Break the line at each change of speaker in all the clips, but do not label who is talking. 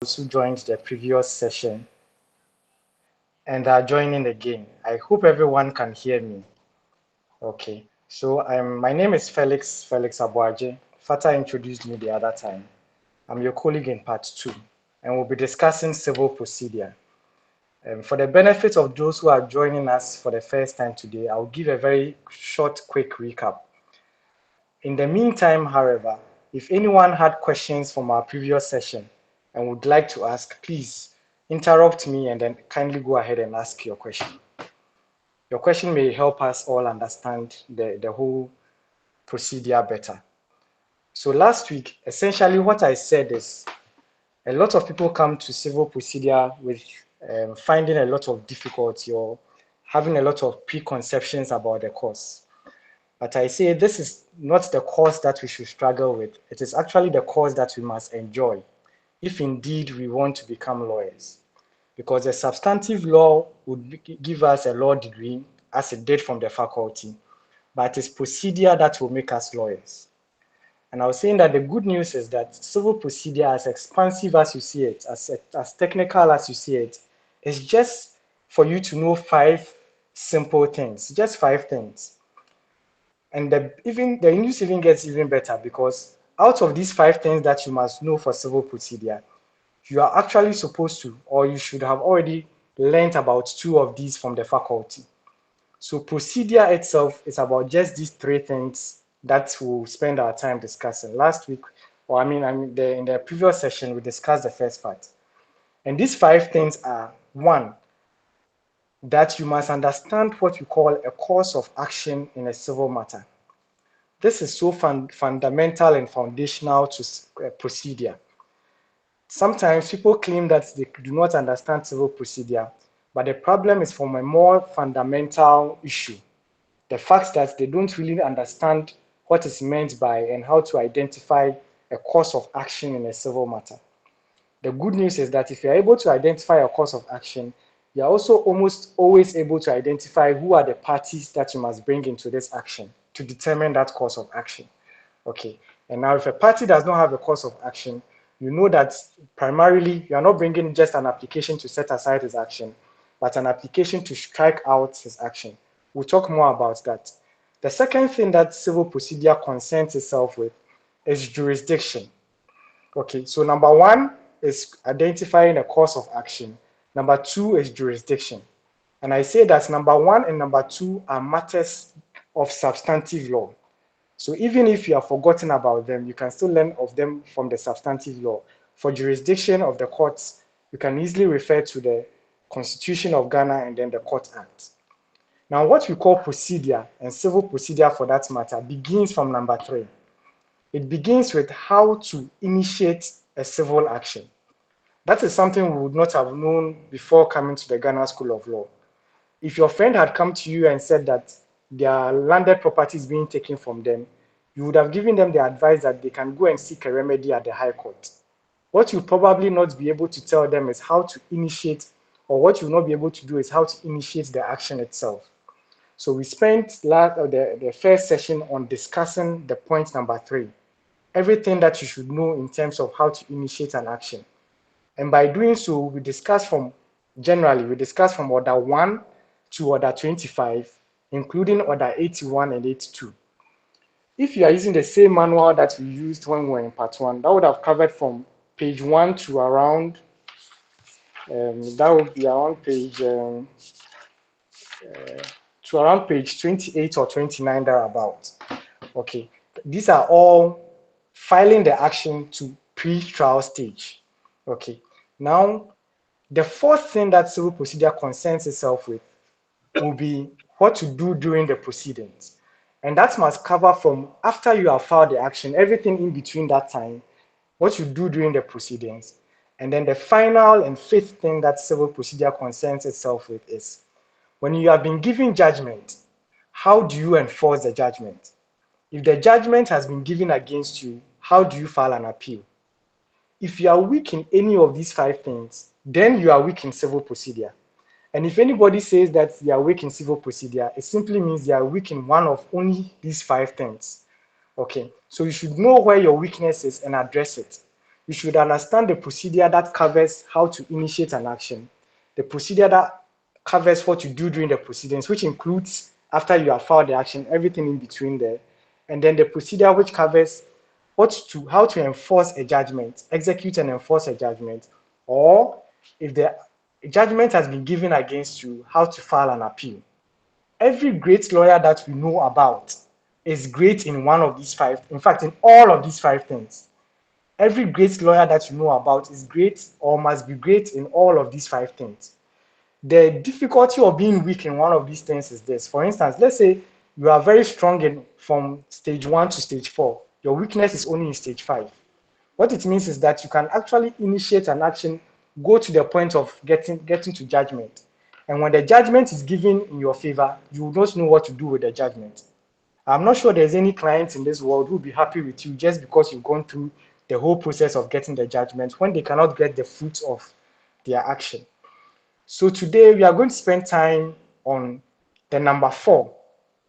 those who joined the previous session and are joining again. I hope everyone can hear me. Okay, so my name is Felix Aboagye. Fatah introduced me the other time. I'm your colleague in part two, and we'll be discussing civil procedure. For the benefit of those who are joining us for the first time today, I'll give a very short, quick recap. In the meantime, however, if anyone had questions from our previous session and would like to ask, please interrupt me and then kindly go ahead and ask your question. Your question may help us all understand the whole procedure better. So last week, essentially what I said is a lot of people come to civil procedure with finding a lot of difficulty or having a lot of preconceptions about the course. But I say this is not the course that we should struggle with. It is actually the course that we must enjoy if indeed we want to become lawyers. Because the substantive law would give us a law degree as it did from the faculty, but it's procedure that will make us lawyers. And I was saying that the good news is that civil procedure, as expansive as you see it, as technical as you see it, is just for you to know 5 simple things, just 5 things. And the news even gets even better because out of these 5 things that you must know for civil procedure, you are actually supposed to, or you should have already learned about 2 of these from the faculty. So procedure itself is about just these 3 things that we'll spend our time discussing. Last week, or in the previous session, we discussed the first part. And these 5 things are: 1, that you must understand what you call a course of action in a civil matter. This is so fundamental and foundational to procedure. Sometimes people claim that they do not understand civil procedure, but the problem is from a more fundamental issue. The fact that they don't really understand what is meant by and how to identify a course of action in a civil matter. The good news is that if you're able to identify a course of action, you're also almost always able to identify who are the parties that you must bring into this action to determine that course of action. Okay, and now if a party does not have a course of action, you know that primarily you are not bringing just an application to set aside his action, but an application to strike out his action. We'll talk more about that. The second thing that civil procedure concerns itself with is jurisdiction. Okay, so number 1 is identifying a course of action. Number 2 is jurisdiction. And I say that number 1 and number 2 are matters of substantive law. So even if you have forgotten about them, you can still learn of them from the substantive law. For jurisdiction of the courts, you can easily refer to the Constitution of Ghana and then the Court Act. Now, what we call procedure, and civil procedure for that matter, begins from number 3. It begins with how to initiate a civil action. That is something we would not have known before coming to the Ghana School of Law. If your friend had come to you and said that their landed property is being taken from them, you would have given them the advice that they can go and seek a remedy at the High Court. What you'll probably not be able to tell them is how to initiate, or what you'll not be able to do is how to initiate the action itself. So we spent the first session on discussing the point number 3, everything that you should know in terms of how to initiate an action. And by doing so, we discussed from order 1 to order 25, including order 81 and 82. If you are using the same manual that we used when we were in part 1, that would have covered from page 1 to around, that would be around page 28 or 29 thereabouts. Okay, these are all filing the action to pre-trial stage. Okay, now the 4th thing that civil procedure concerns itself with will be what to do during the proceedings. And that must cover from after you have filed the action, everything in between that time, what you do during the proceedings. And then the final and 5th thing that civil procedure concerns itself with is when you have been given judgment, how do you enforce the judgment? If the judgment has been given against you, how do you file an appeal? If you are weak in any of these 5 things, then you are weak in civil procedure. And if anybody says that they are weak in civil procedure, it simply means they are weak in one of only these 5 things. Okay, so you should know where your weakness is and address it. you should understand the procedure that covers how to initiate an action, the procedure that covers what you do during the proceedings, which includes after you have filed the action, everything in between there, and then the procedure which covers how to enforce a judgment, execute and enforce a judgment, or if the judgment has been given against you, how to file an appeal. Every great lawyer that we know about is great in one of these five, in fact, in all of these five things. Every great lawyer that you know about is great or must be great in all of these five things. The difficulty of being weak in one of these things is this. For instance, let's say you are very strong from stage 1 to stage 4. Your weakness is only in stage 5. What it means is that you can actually initiate an action, go to the point of getting to judgment. And when the judgment is given in your favor, you will not know what to do with the judgment. I'm not sure there's any client in this world who will be happy with you just because you've gone through the whole process of getting the judgment when they cannot get the fruits of their action. So today we are going to spend time on the number 4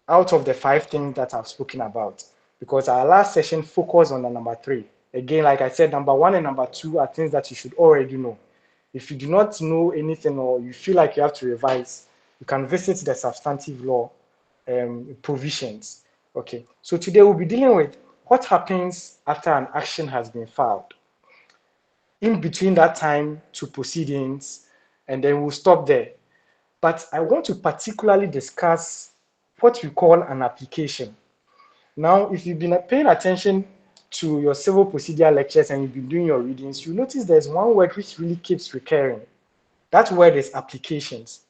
out of the 5 things that I've spoken about, because our last session focused on the number 3. Again, like I said, number 1 and number 2 are things that you should already know. If you do not know anything or you feel like you have to revise, you can visit the substantive law provisions. Okay, so today we'll be dealing with what happens after an action has been filed. In between that time to proceedings, and then we'll stop there. But I want to particularly discuss what we call an application. Now, if you've been paying attention to your civil procedure lectures and you've been doing your readings, you notice there's one word which really keeps recurring. That word is applications.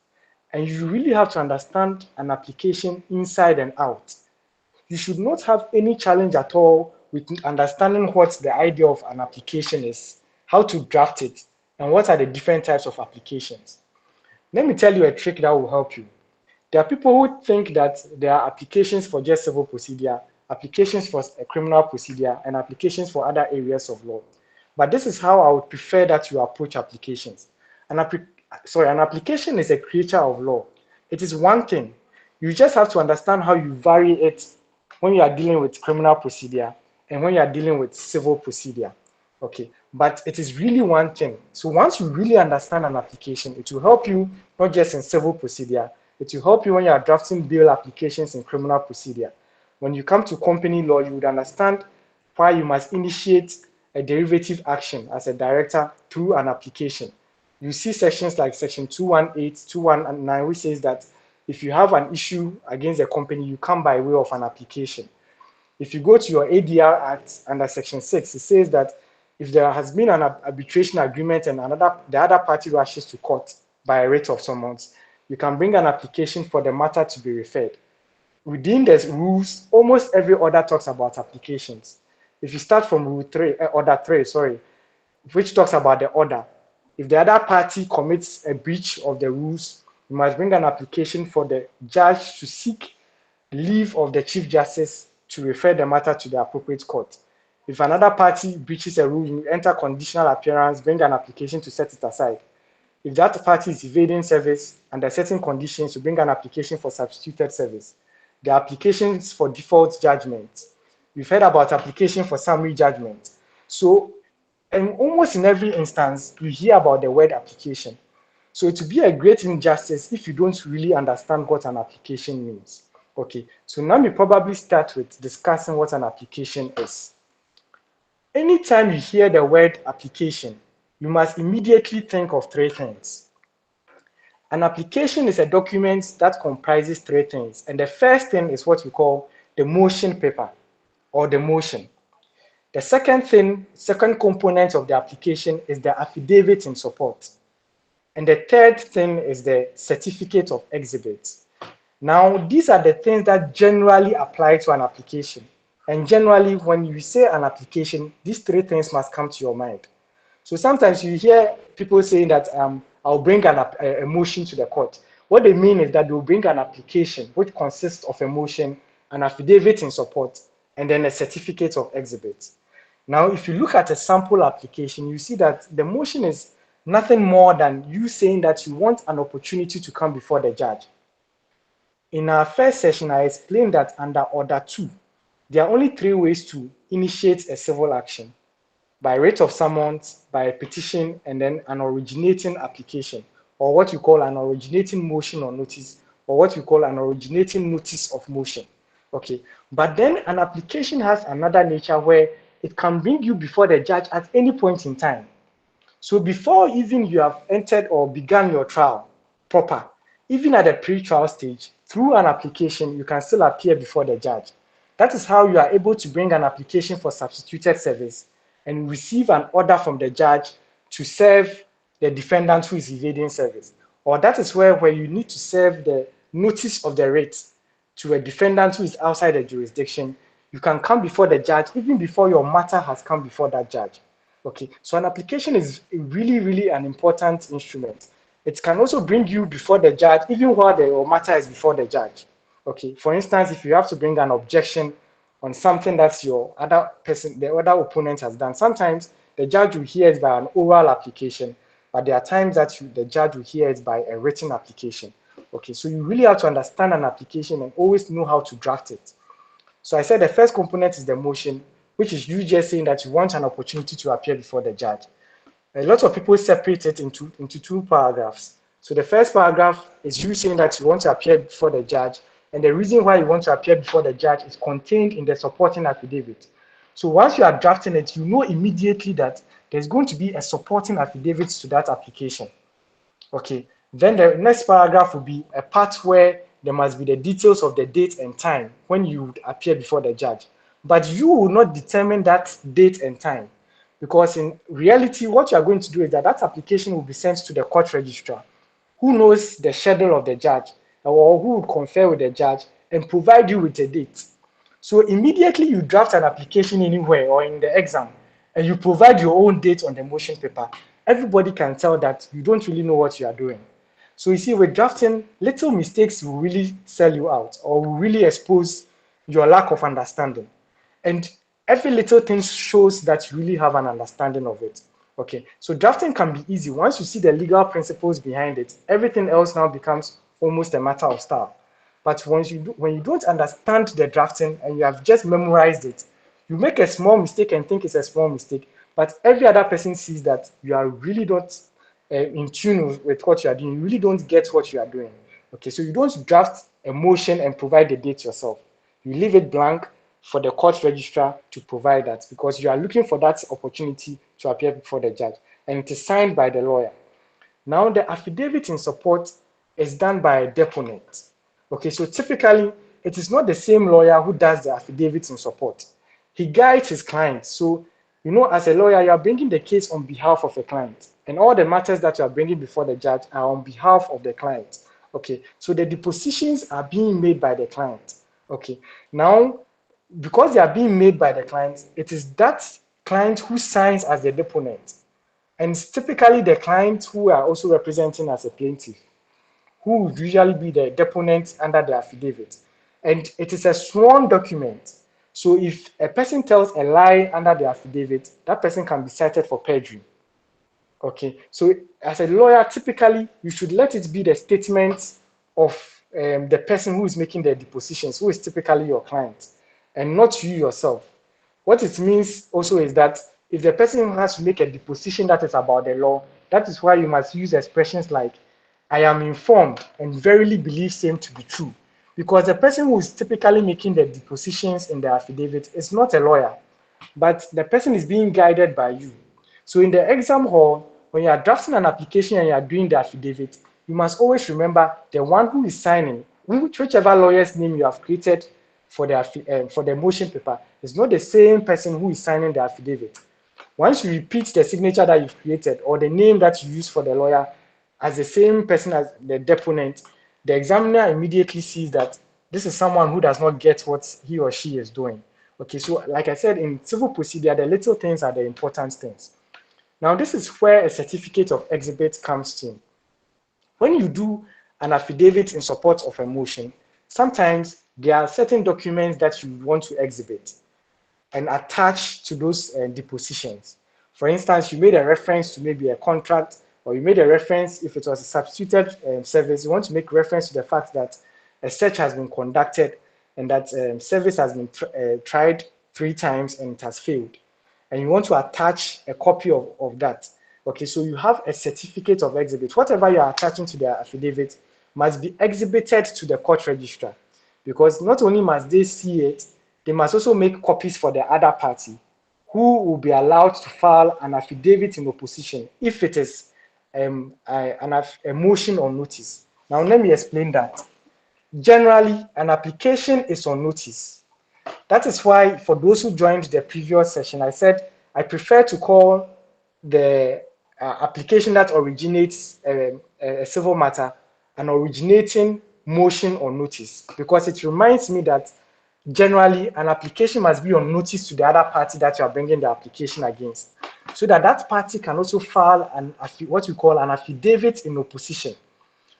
And you really have to understand an application inside and out. You should not have any challenge at all with understanding what the idea of an application is, how to draft it, and what are the different types of applications. Let me tell you a trick that will help you. There are people who think that there are applications for just civil procedure, applications for a criminal procedure, and applications for other areas of law. But this is how I would prefer that you approach applications. An application is a creature of law. It is one thing. You just have to understand how you vary it when you are dealing with criminal procedure and when you are dealing with civil procedure. Okay, but it is really one thing. So once you really understand an application, it will help you not just in civil procedure, it will help you when you are drafting bail applications in criminal procedure. When you come to company law, you would understand why you must initiate a derivative action as a director through an application. You see sections like section 218, 219, which says that if you have an issue against a company, you come by way of an application. If you go to your ADR Act under section 6, it says that if there has been an arbitration agreement and the other party rushes to court by a writ of summons, you can bring an application for the matter to be referred. Within the rules, almost every order talks about applications. If you start from order 3, which talks about the order, if the other party commits a breach of the rules, you must bring an application for the judge to seek leave of the Chief Justice to refer the matter to the appropriate court. If another party breaches a rule, you enter conditional appearance, bring an application to set it aside. If that party is evading service under certain conditions, you bring an application for substituted service. The applications for default judgment. We've heard about application for summary judgment. So, and almost in every instance, you hear about the word application. So it would be a great injustice if you don't really understand what an application means. Okay, so now we probably start with discussing what an application is. Anytime you hear the word application, you must immediately think of 3 things. An application is a document that comprises 3 things, and the first thing is what we call the motion paper or the motion. The second component of the application is the affidavit in support. And the third thing is the certificate of exhibit. Now, these are the things that generally apply to an application. And generally, when you say an application, these 3 things must come to your mind. So sometimes you hear people saying that I'll bring a motion to the court. What they mean is that they'll bring an application which consists of a motion, an affidavit in support, and then a certificate of exhibit. Now, if you look at a sample application, you see that the motion is nothing more than you saying that you want an opportunity to come before the judge. In our first session, I explained that under Order 2, there are only 3 ways to initiate a civil action. by writ of summons, by a petition, and then an originating application, or what you call an originating motion or notice, or what we call an originating notice of motion. Okay, but then an application has another nature where it can bring you before the judge at any point in time. So before even you have entered or begun your trial proper, even at the pre-trial stage, through an application, you can still appear before the judge. That is how you are able to bring an application for substituted service and receive an order from the judge to serve the defendant who is evading service. Or that is where you need to serve the notice of the writ to a defendant who is outside the jurisdiction. You can come before the judge even before your matter has come before that judge. Okay, so an application is really, really an important instrument. It can also bring you before the judge even while your matter is before the judge. Okay, for instance, if you have to bring an objection on something that your other person, the other opponent has done, sometimes the judge will hear it by an oral application, but there are times that the judge will hear it by a written application. Okay, so you really have to understand an application and always know how to draft it. So I said the first component is the motion, which is you just saying that you want an opportunity to appear before the judge. A lot of people separate it into two paragraphs. So the first paragraph is you saying that you want to appear before the judge, and the reason why you want to appear before the judge is contained in the supporting affidavit. So once you are drafting it, you know immediately that there's going to be a supporting affidavit to that application. Okay, then the next paragraph will be a part where there must be the details of the date and time when you would appear before the judge. But you will not determine that date and time, because in reality, what you are going to do is that application will be sent to the court registrar, who knows the schedule of the judge, or who will confer with the judge and provide you with a date. So immediately you draft an application anywhere or in the exam, and you provide your own date on the motion paper, everybody can tell that you don't really know what you are doing. So you see, with drafting, little mistakes will really sell you out or will really expose your lack of understanding. And every little thing shows that you really have an understanding of it. Okay, so drafting can be easy. Once you see the legal principles behind it, everything else now becomes almost a matter of style. But when you don't understand the drafting and you have just memorized it, you make a small mistake and think it's a small mistake, but every other person sees that you are really not in tune with what you are doing. You really don't get what you are doing. Okay, so you don't draft a motion and provide the date yourself. You leave it blank for the court registrar to provide that, because you are looking for that opportunity to appear before the judge, and it is signed by the lawyer. Now, the affidavit in support is done by a deponent. Okay, so typically, it is not the same lawyer who does the affidavit in support. He guides his client. So, as a lawyer, you are bringing the case on behalf of a client, and all the matters that you are bringing before the judge are on behalf of the client. Okay, so the depositions are being made by the client. Okay, now, because they are being made by the client, it is that client who signs as the deponent. And it's typically the clients who are also representing as a plaintiff, who would usually be the deponent under the affidavit. And it is a sworn document. So if a person tells a lie under the affidavit, that person can be cited for perjury. Okay, so as a lawyer, typically you should let it be the statement of the person who is making the depositions, who is typically your client, and not you yourself. What it means also is that if the person has to make a deposition that is about the law, that is why you must use expressions like, I am informed and verily believe same to be true. Because the person who is typically making the depositions in the affidavit is not a lawyer, but the person is being guided by you. So in the exam hall, when you are drafting an application and you are doing the affidavit, you must always remember the one who is signing, whichever lawyer's name you have created for the motion paper, is not the same person who is signing the affidavit. Once you repeat the signature that you've created or the name that you use for the lawyer as the same person as the deponent, the examiner immediately sees that this is someone who does not get what he or she is doing. Okay, so like I said, in civil procedure, the little things are the important things. Now, this is where a certificate of exhibit comes in. When you do an affidavit in support of a motion, sometimes there are certain documents that you want to exhibit and attach to those depositions. For instance, you made a reference to maybe a contract, or you made a reference, if it was a substituted service, you want to make reference to the fact that a search has been conducted and that service has been tried 3 times and it has failed. and you want to attach a copy of that. Okay, so you have a certificate of exhibit. Whatever you are attaching to the affidavit must be exhibited to the court registrar, because not only must they see it, they must also make copies for the other party, who will be allowed to file an affidavit in opposition if it is a motion or notice. Now, let me explain that. Generally, an application is on notice. That is why, for those who joined the previous session, I said I prefer to call the application that originates a civil matter an originating motion or notice, because it reminds me that generally an application must be on notice to the other party that you are bringing the application against, so that that party can also file what we call an affidavit in opposition.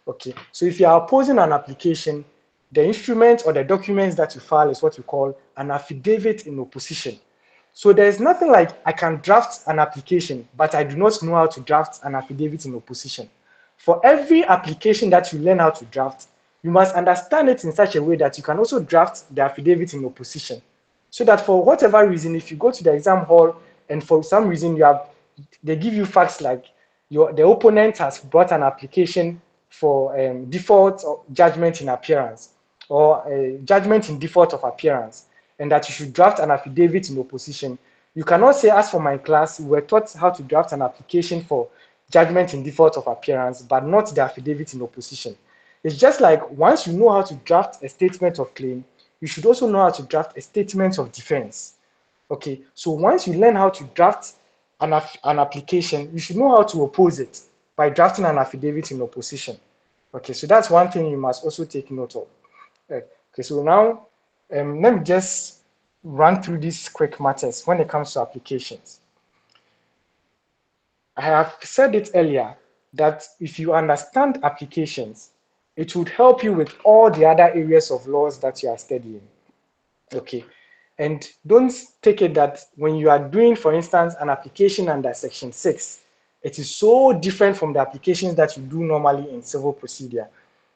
Okay, so if you are opposing an application, the instrument or the documents that you file is what we call an affidavit in opposition. So there's nothing like I can draft an application, but I do not know how to draft an affidavit in opposition. For every application that you learn how to draft, you must understand it in such a way that you can also draft the affidavit in opposition. So that for whatever reason, if you go to the exam hall and for some reason they give you facts like the opponent has brought an application for default or judgment in appearance, or a judgment in default of appearance, and that you should draft an affidavit in opposition. You cannot say, as for my class, we were taught how to draft an application for judgment in default of appearance, but not the affidavit in opposition. It's just like once you know how to draft a statement of claim, you should also know how to draft a statement of defense. Okay, so once you learn how to draft an application, you should know how to oppose it by drafting an affidavit in opposition. Okay, so that's one thing you must also take note of. Okay, so now let me just run through these quick matters when it comes to applications. I have said it earlier that if you understand applications, it would help you with all the other areas of laws that you are studying. Okay, and don't take it that when you are doing, for instance, an application under Section 6, it is so different from the applications that you do normally in civil procedure.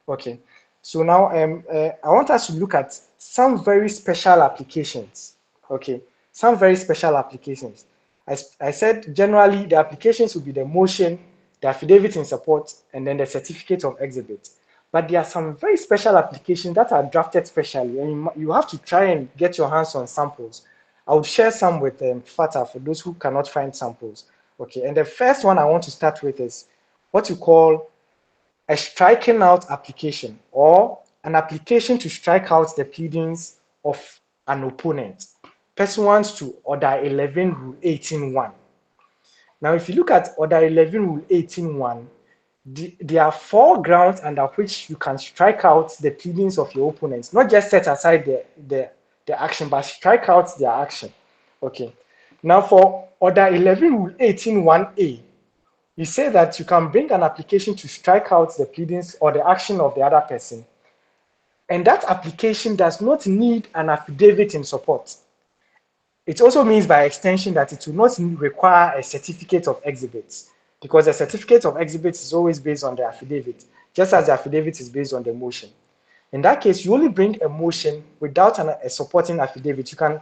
Okay, so now I want us to look at some very special applications. Okay, some very special applications. I said generally the applications will be the motion, the affidavit in support, and then the certificate of exhibit. But there are some very special applications that are drafted specially, and you have to try and get your hands on samples. I would share some with Fatah for those who cannot find samples. Okay, and the first one I want to start with is what you call a striking out application, or an application to strike out the pleadings of an opponent pursuant to Order 11 Rule 18.1. Now, if you look at Order 11 Rule 18.1, there are 4 grounds under which you can strike out the pleadings of your opponents, not just set aside the action, but strike out their action. Okay. Now, for Order 11 Rule 18.1a, you say that you can bring an application to strike out the pleadings or the action of the other person, and that application does not need an affidavit in support. It also means by extension that it will not require a certificate of exhibits, because a certificate of exhibits is always based on the affidavit, just as the affidavit is based on the motion. In that case, you only bring a motion without a supporting affidavit. You can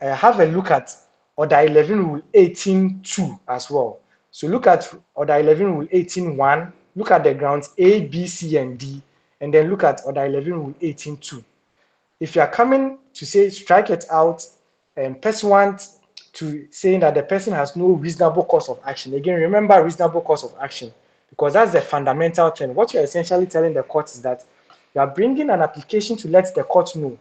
have a look at Order 11 Rule 18.2 as well. So look at Order 11 Rule 18.1, look at the grounds A, B, C, and D, and then look at Order 11 Rule 18.2. If you are coming to say strike it out and pursuant to saying that the person has no reasonable cause of action, again, remember reasonable cause of action, because that's the fundamental thing. What you're essentially telling the court is that you are bringing an application to let the court know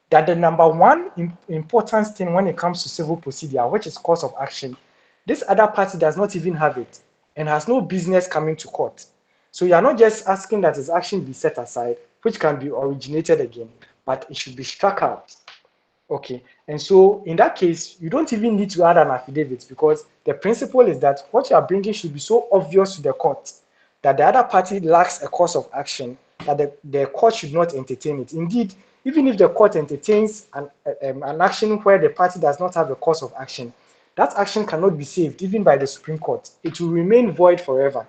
that the number one important thing when it comes to civil procedure, which is cause of action, this other party does not even have it and has no business coming to court. So you are not just asking that his action be set aside, which can be originated again, but it should be struck out. Okay, and so in that case, you don't even need to add an affidavit, because the principle is that what you are bringing should be so obvious to the court that the other party lacks a cause of action, that the court should not entertain it. Indeed, even if the court entertains an action where the party does not have a cause of action, that action cannot be saved even by the Supreme Court. It will remain void forever.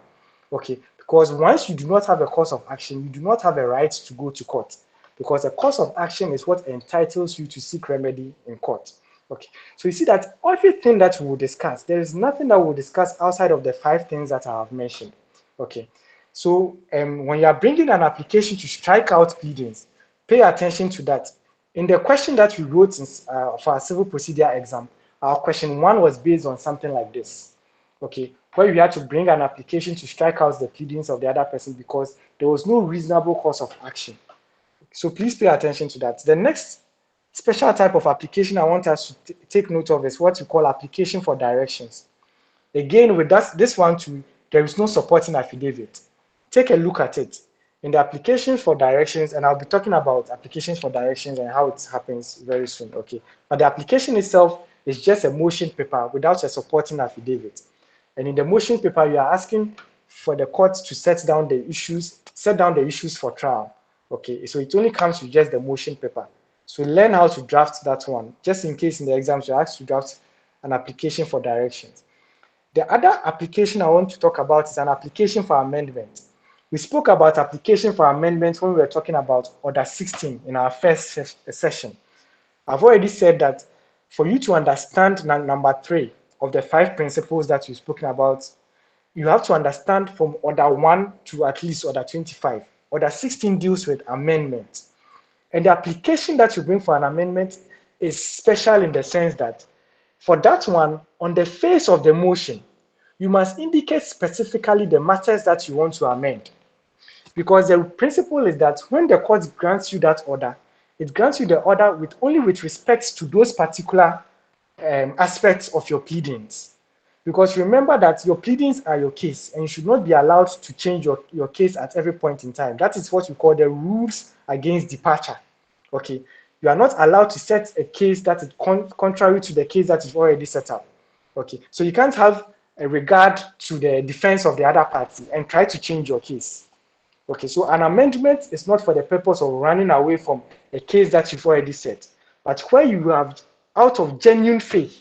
Okay, because once you do not have a cause of action, you do not have a right to go to court, because a cause of action is what entitles you to seek remedy in court. Okay, so you see that everything that we will discuss, there is nothing that we'll discuss outside of the 5 things that I have mentioned. Okay, so when you are bringing an application to strike out pleadings, pay attention to that. In the question that we wrote for our civil procedure exam, our question 1 was based on something like this. Okay, where we had to bring an application to strike out the pleadings of the other person because there was no reasonable cause of action. So please pay attention to that. The next special type of application I want us to take note of is what we call application for directions. Again, with this one too, there is no supporting affidavit. Take a look at it. In the application for directions, and I'll be talking about applications for directions and how it happens very soon, okay? But the application itself is just a motion paper without a supporting affidavit. And in the motion paper, you are asking for the court to set down the issues for trial. Okay, so it only comes with just the motion paper. So learn how to draft that one, just in case in the exams you're asked to draft an application for directions. The other application I want to talk about is an application for amendment. We spoke about application for amendment when we were talking about Order 16 in our first session. I've already said that for you to understand number 3 of the 5 principles that we've spoken about, you have to understand from Order 1 to at least Order 25. Order 16 deals with amendments. And the application that you bring for an amendment is special in the sense that for that one, on the face of the motion, you must indicate specifically the matters that you want to amend. Because the principle is that when the court grants you that order, it grants you the order only with respect to those particular aspects of your pleadings. Because remember that your pleadings are your case and you should not be allowed to change your case at every point in time. That is what we call the rules against departure. Okay, you are not allowed to set a case that is contrary to the case that is already set up. Okay, so you can't have a regard to the defense of the other party and try to change your case. Okay, so an amendment is not for the purpose of running away from a case that you've already set, but where you have, out of genuine faith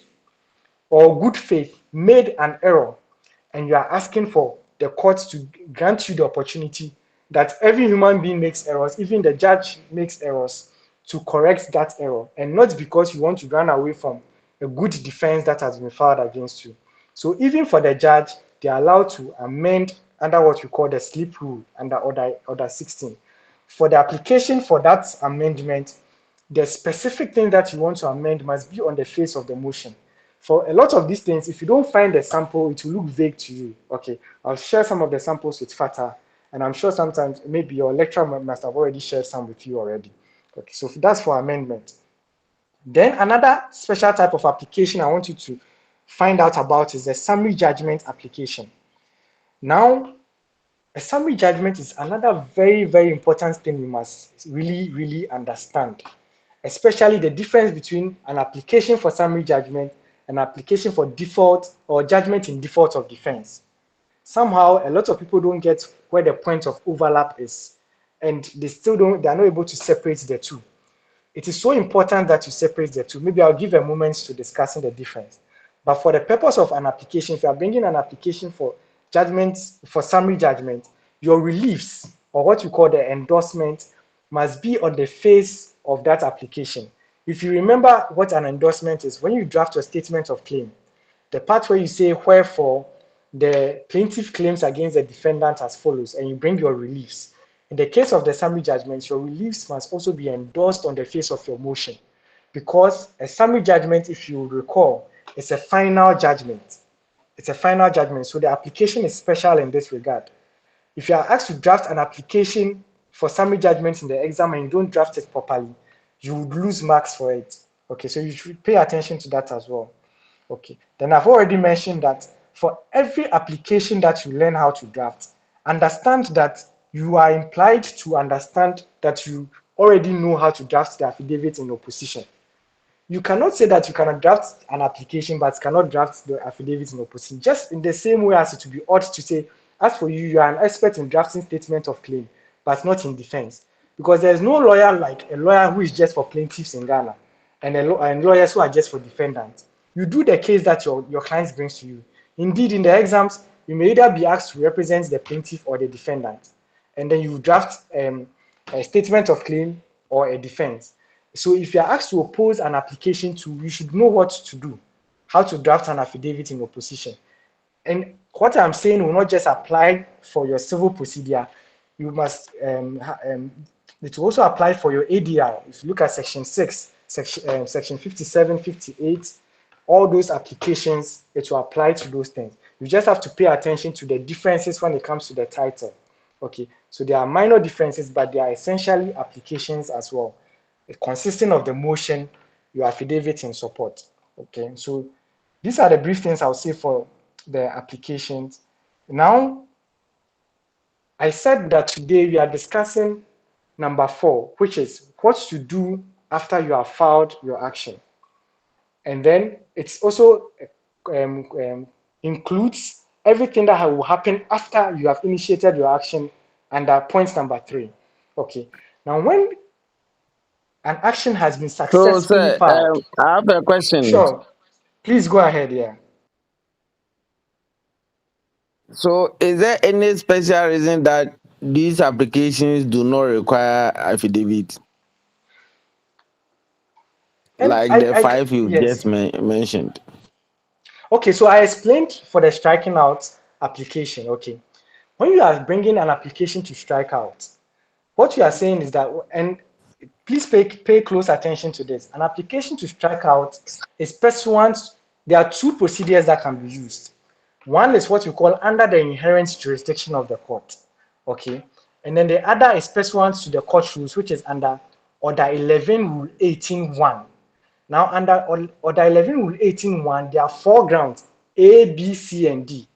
or good faith, made an error, and you are asking for the court to grant you the opportunity that every human being makes errors, even the judge makes errors, to correct that error, and not because you want to run away from a good defense that has been filed against you. So even for the judge, they are allowed to amend under what we call the slip rule under order 16. For the application for that amendment, the specific thing that you want to amend must be on the face of the motion. For a lot of these things, if you don't find the sample, it will look vague to you. Okay, I'll share some of the samples with Fatah, and I'm sure sometimes maybe your lecturer must have already shared some with you already. Okay, so that's for amendment. Then another special type of application I want you to find out about is the summary judgment application. Now, a summary judgment is another very, very important thing you must really understand, especially the difference between an application for summary judgment and an application for default or judgment in default of defense. Somehow, a lot of people don't get where the point of overlap is, and they are not able to separate the two. It is so important that you separate the two. Maybe I'll give a moment to discussing the difference. But for the purpose of an application, if you are bringing an application for judgment, for summary judgment, your reliefs, or what you call the endorsement, must be on the face of that application. If you remember what an endorsement is, when you draft your statement of claim, the part where you say wherefore the plaintiff claims against the defendant as follows, and you bring your reliefs. In the case of the summary judgment, your reliefs must also be endorsed on the face of your motion, because a summary judgment, if you recall, is a final judgment. It's a final judgment, so the application is special in this regard. If you are asked to draft an application for summary judgment in the exam and you don't draft it properly, you would lose marks for it. Okay, so you should pay attention to that as well. Okay, then I've already mentioned that for every application that you learn how to draft, understand that you are implied to understand that you already know how to draft the affidavit in opposition. You cannot say that you cannot draft an application but cannot draft the affidavit in opposition. Just in the same way as it would be odd to say, as for you, you are an expert in drafting statement of claim, but not in defense. Because there's no lawyer like a lawyer who is just for plaintiffs in Ghana and lawyers who are just for defendants. You do the case that your client brings to you. Indeed, in the exams, you may either be asked to represent the plaintiff or the defendant, and then you draft a statement of claim or a defense. So if you are asked to oppose an application to, you should know what to do, how to draft an affidavit in opposition. And what I'm saying will not just apply for your civil procedure. You must, it will also apply for your ADR. If you look at section 6, section 57, 58, all those applications, it will apply to those things. You just have to pay attention to the differences when it comes to the title. Okay, so there are minor differences, but they are essentially applications as well, consisting of the motion, your affidavit in support. Okay, so these are the brief things I'll say for the applications. Now, I said that today we are discussing number 4, which is what to do after you have filed your action. And then it's also includes everything that will happen after you have initiated your action under point number 3. Okay. Now, when an action has been
So,
successfully
sir,
filed,
I have a question.
sure, please go ahead. Yeah.
So, is there any special reason that these applications do not require affidavit,
And
like the
I
five you just
yes.
mentioned?
Okay, so I explained for the striking out application. Okay, when you are bringing an application to strike out, what you are saying is that, and please pay close attention to this. An application to strike out is pursuant. There are 2 procedures that can be used. One is what you call under the inherent jurisdiction of the court. Okay, and then the other is pursuant to the court rules, which is under Order 11, Rule 18.1. Now, under Order 11, Rule 18.1, there are 4 grounds, A, B, C, and D.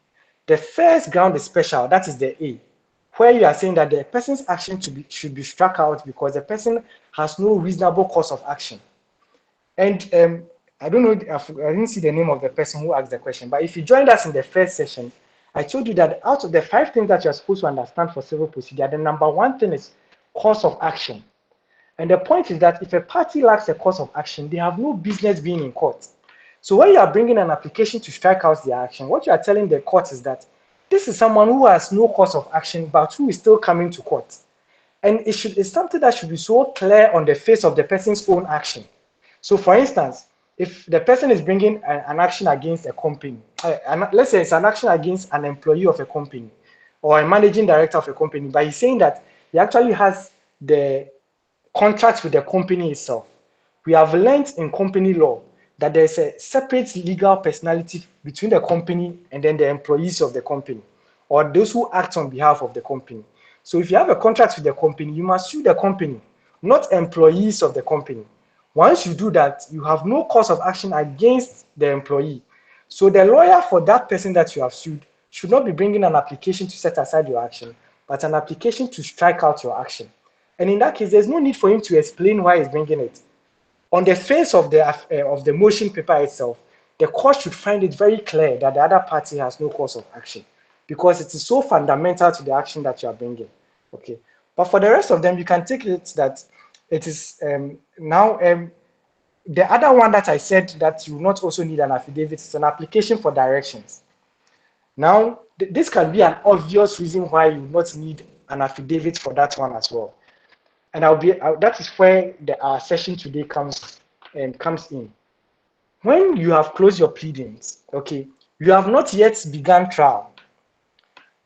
The first ground is special, that is the A, where you are saying that the person's action should be struck out because the person has no reasonable cause of action. And I don't know, I didn't see the name of the person who asked the question, but if you joined us in the first session, I told you that out of the 5 things that you're supposed to understand for civil procedure, the number 1 thing is cause of action. And the point is that if a party lacks a cause of action, they have no business being in court. So when you are bringing an application to strike out their action, what you are telling the court is that this is someone who has no cause of action, but who is still coming to court. And it's something that should be so clear on the face of the person's own action. So for instance, if the person is bringing an action against a company, let's say it's an action against an employee of a company or a managing director of a company, but he's saying that he actually has the contract with the company itself. We have learned in company law that there's a separate legal personality between the company and then the employees of the company, or those who act on behalf of the company. So if you have a contract with the company, you must sue the company, not employees of the company. Once you do that, you have no cause of action against the employee. So the lawyer for that person that you have sued should not be bringing an application to set aside your action, but an application to strike out your action. And in that case, there's no need for him to explain why he's bringing it. On the face of the motion paper itself, the court should find it very clear that the other party has no cause of action because it is so fundamental to the action that you are bringing. Okay, but for the rest of them, you can take it that it is now the other one that I said that you will not also need an affidavit is an application for directions. Now, this can be an obvious reason why you will not need an affidavit for that one as well. And that is where our session today comes in. When you have closed your pleadings, okay, you have not yet begun trial.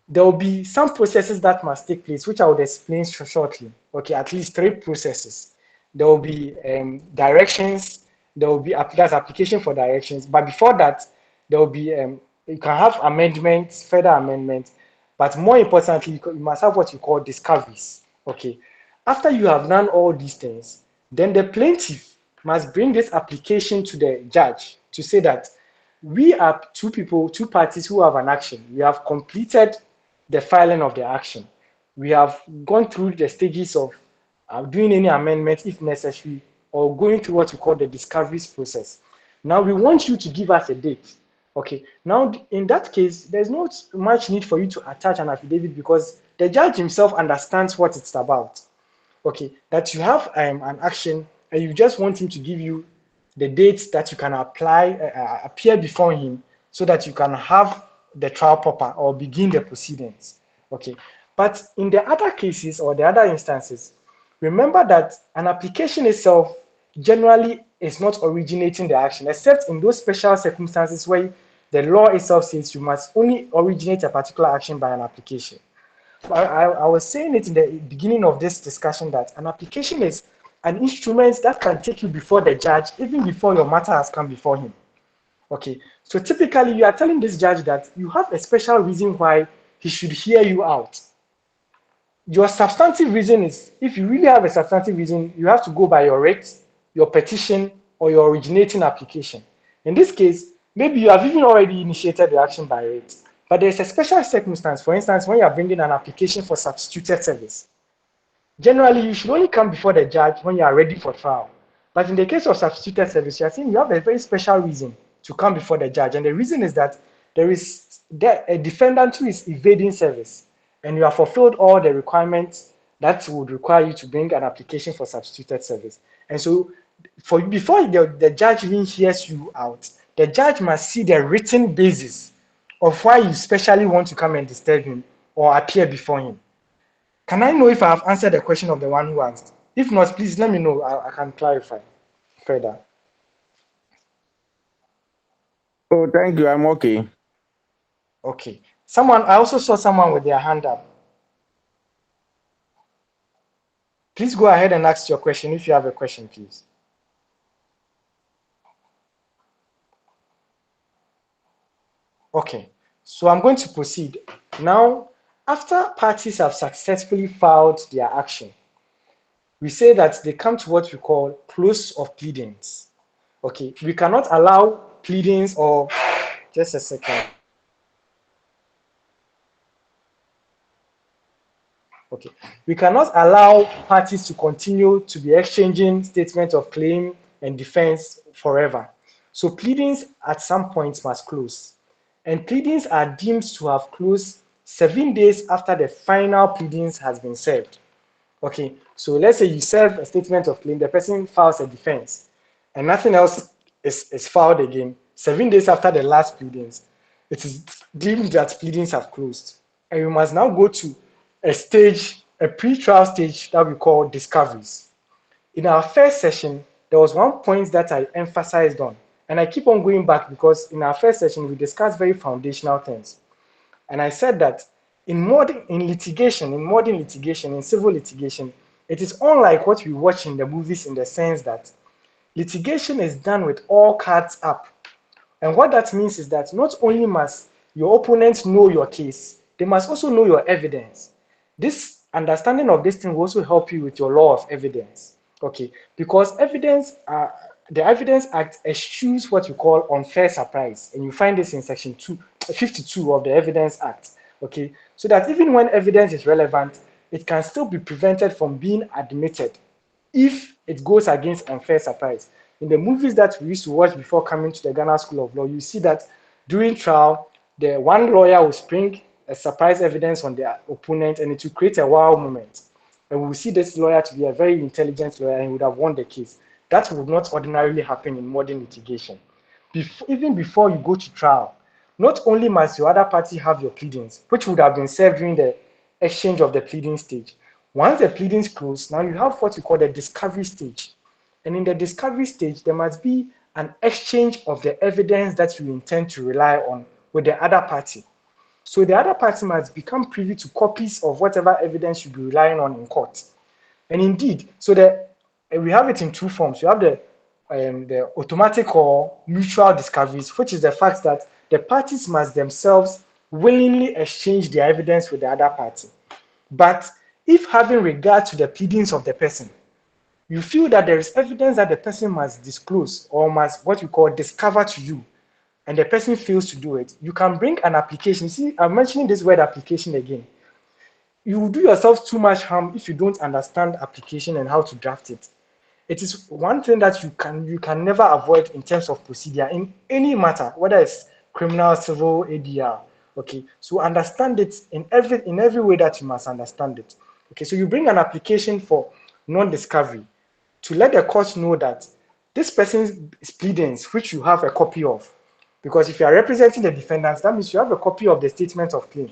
There will be some processes that must take place, which I will explain shortly. Okay, at least 3 processes. There will be directions. There will be that's application for directions. But before that, there will be you can have amendments, further amendments. But more importantly, you must have what you call discoveries. Okay, after you have done all these things, then the plaintiff must bring this application to the judge to say that we are 2 parties who have an action. We have completed the filing of the action. We have gone through the stages of doing any amendments if necessary, or going through what we call the discoveries process. Now we want you to give us a date. Okay. Now in that case, there's not much need for you to attach an affidavit because the judge himself understands what it's about. Okay, that you have an action and you just want him to give you the dates that you can appear before him so that you can have the trial proper or begin the proceedings. Okay, but in the other cases or the other instances, remember that an application itself generally is not originating the action, except in those special circumstances where the law itself says you must only originate a particular action by an application. I was saying it in the beginning of this discussion that an application is an instrument that can take you before the judge even before your matter has come before him. Okay, so typically you are telling this judge that you have a special reason why he should hear you out. Your substantive reason is, if you really have a substantive reason, you have to go by your writ, your petition, or your originating application. In this case, maybe you have even already initiated the action by writ, but there's a special circumstance. For instance, when you are bringing an application for substituted service, generally you should only come before the judge when you are ready for trial. But in the case of substituted service, you are saying you have a very special reason to come before the judge, and the reason is that there a defendant who is evading service, and you have fulfilled all the requirements that would require you to bring an application for substituted service. And so, before the judge even hears you out, the judge must see the written basis of why you specially want to come and disturb him or appear before him. Can I know if I have answered the question of the one who asked? If not, please let me know. I can clarify further.
Oh, thank you. I'm okay.
Okay. I also saw someone with their hand up. Please go ahead and ask your question if you have a question, please. Okay. So I'm going to proceed. Now, after parties have successfully filed their action, we say that they come to what we call close of pleadings. Okay. We cannot allow pleadings or just a second. Okay. We cannot allow parties to continue to be exchanging statements of claim and defense forever. So pleadings at some point must close. And pleadings are deemed to have closed 7 days after the final pleadings has been served. Okay, so let's say you serve a statement of claim, the person files a defense, and nothing else is filed again. 7 days after the last pleadings, it is deemed that pleadings have closed. And we must now go to a pre-trial stage that we call discoveries. In our first session, there was one point that I emphasized on, and I keep on going back because in our first session, we discussed very foundational things. And I said that in modern litigation, in civil litigation, it is unlike what we watch in the movies in the sense that litigation is done with all cards up. And what that means is that not only must your opponent know your case, they must also know your evidence. This understanding of this thing will also help you with your law of evidence. Okay, because the Evidence Act eschews what you call unfair surprise, and you find this in section 52 of the Evidence Act. Okay, so that even when evidence is relevant, it can still be prevented from being admitted if it goes against unfair surprise. In the movies that we used to watch before coming to the Ghana School of Law, you see that during trial, the one lawyer will spring a surprise evidence on their opponent, and it will create a wow moment. And we will see this lawyer to be a very intelligent lawyer and would have won the case. That would not ordinarily happen in modern litigation. Even before you go to trial, not only must your other party have your pleadings, which would have been served during the exchange of the pleading stage. Once the pleadings close, now you have what we call the discovery stage. And in the discovery stage, there must be an exchange of the evidence that you intend to rely on with the other party. So the other party must become privy to copies of whatever evidence you'll be relying on in court. And indeed, we have it in two forms. You have the automatic or mutual discoveries, which is the fact that the parties must themselves willingly exchange their evidence with the other party. But if having regard to the pleadings of the person, you feel that there is evidence that the person must disclose or must what we call discover to you, and the person fails to do it, you can bring an application. See, I'm mentioning this word application again. You will do yourself too much harm if you don't understand application and how to draft it. It is one thing that you can never avoid in terms of procedure in any matter, whether it's criminal, civil, ADR. Okay, so understand it in every way that you must understand it. Okay, so you bring an application for non-discovery to let the court know that this person's pleadings, which you have a copy of, because if you are representing the defendants, that means you have a copy of the statement of claim.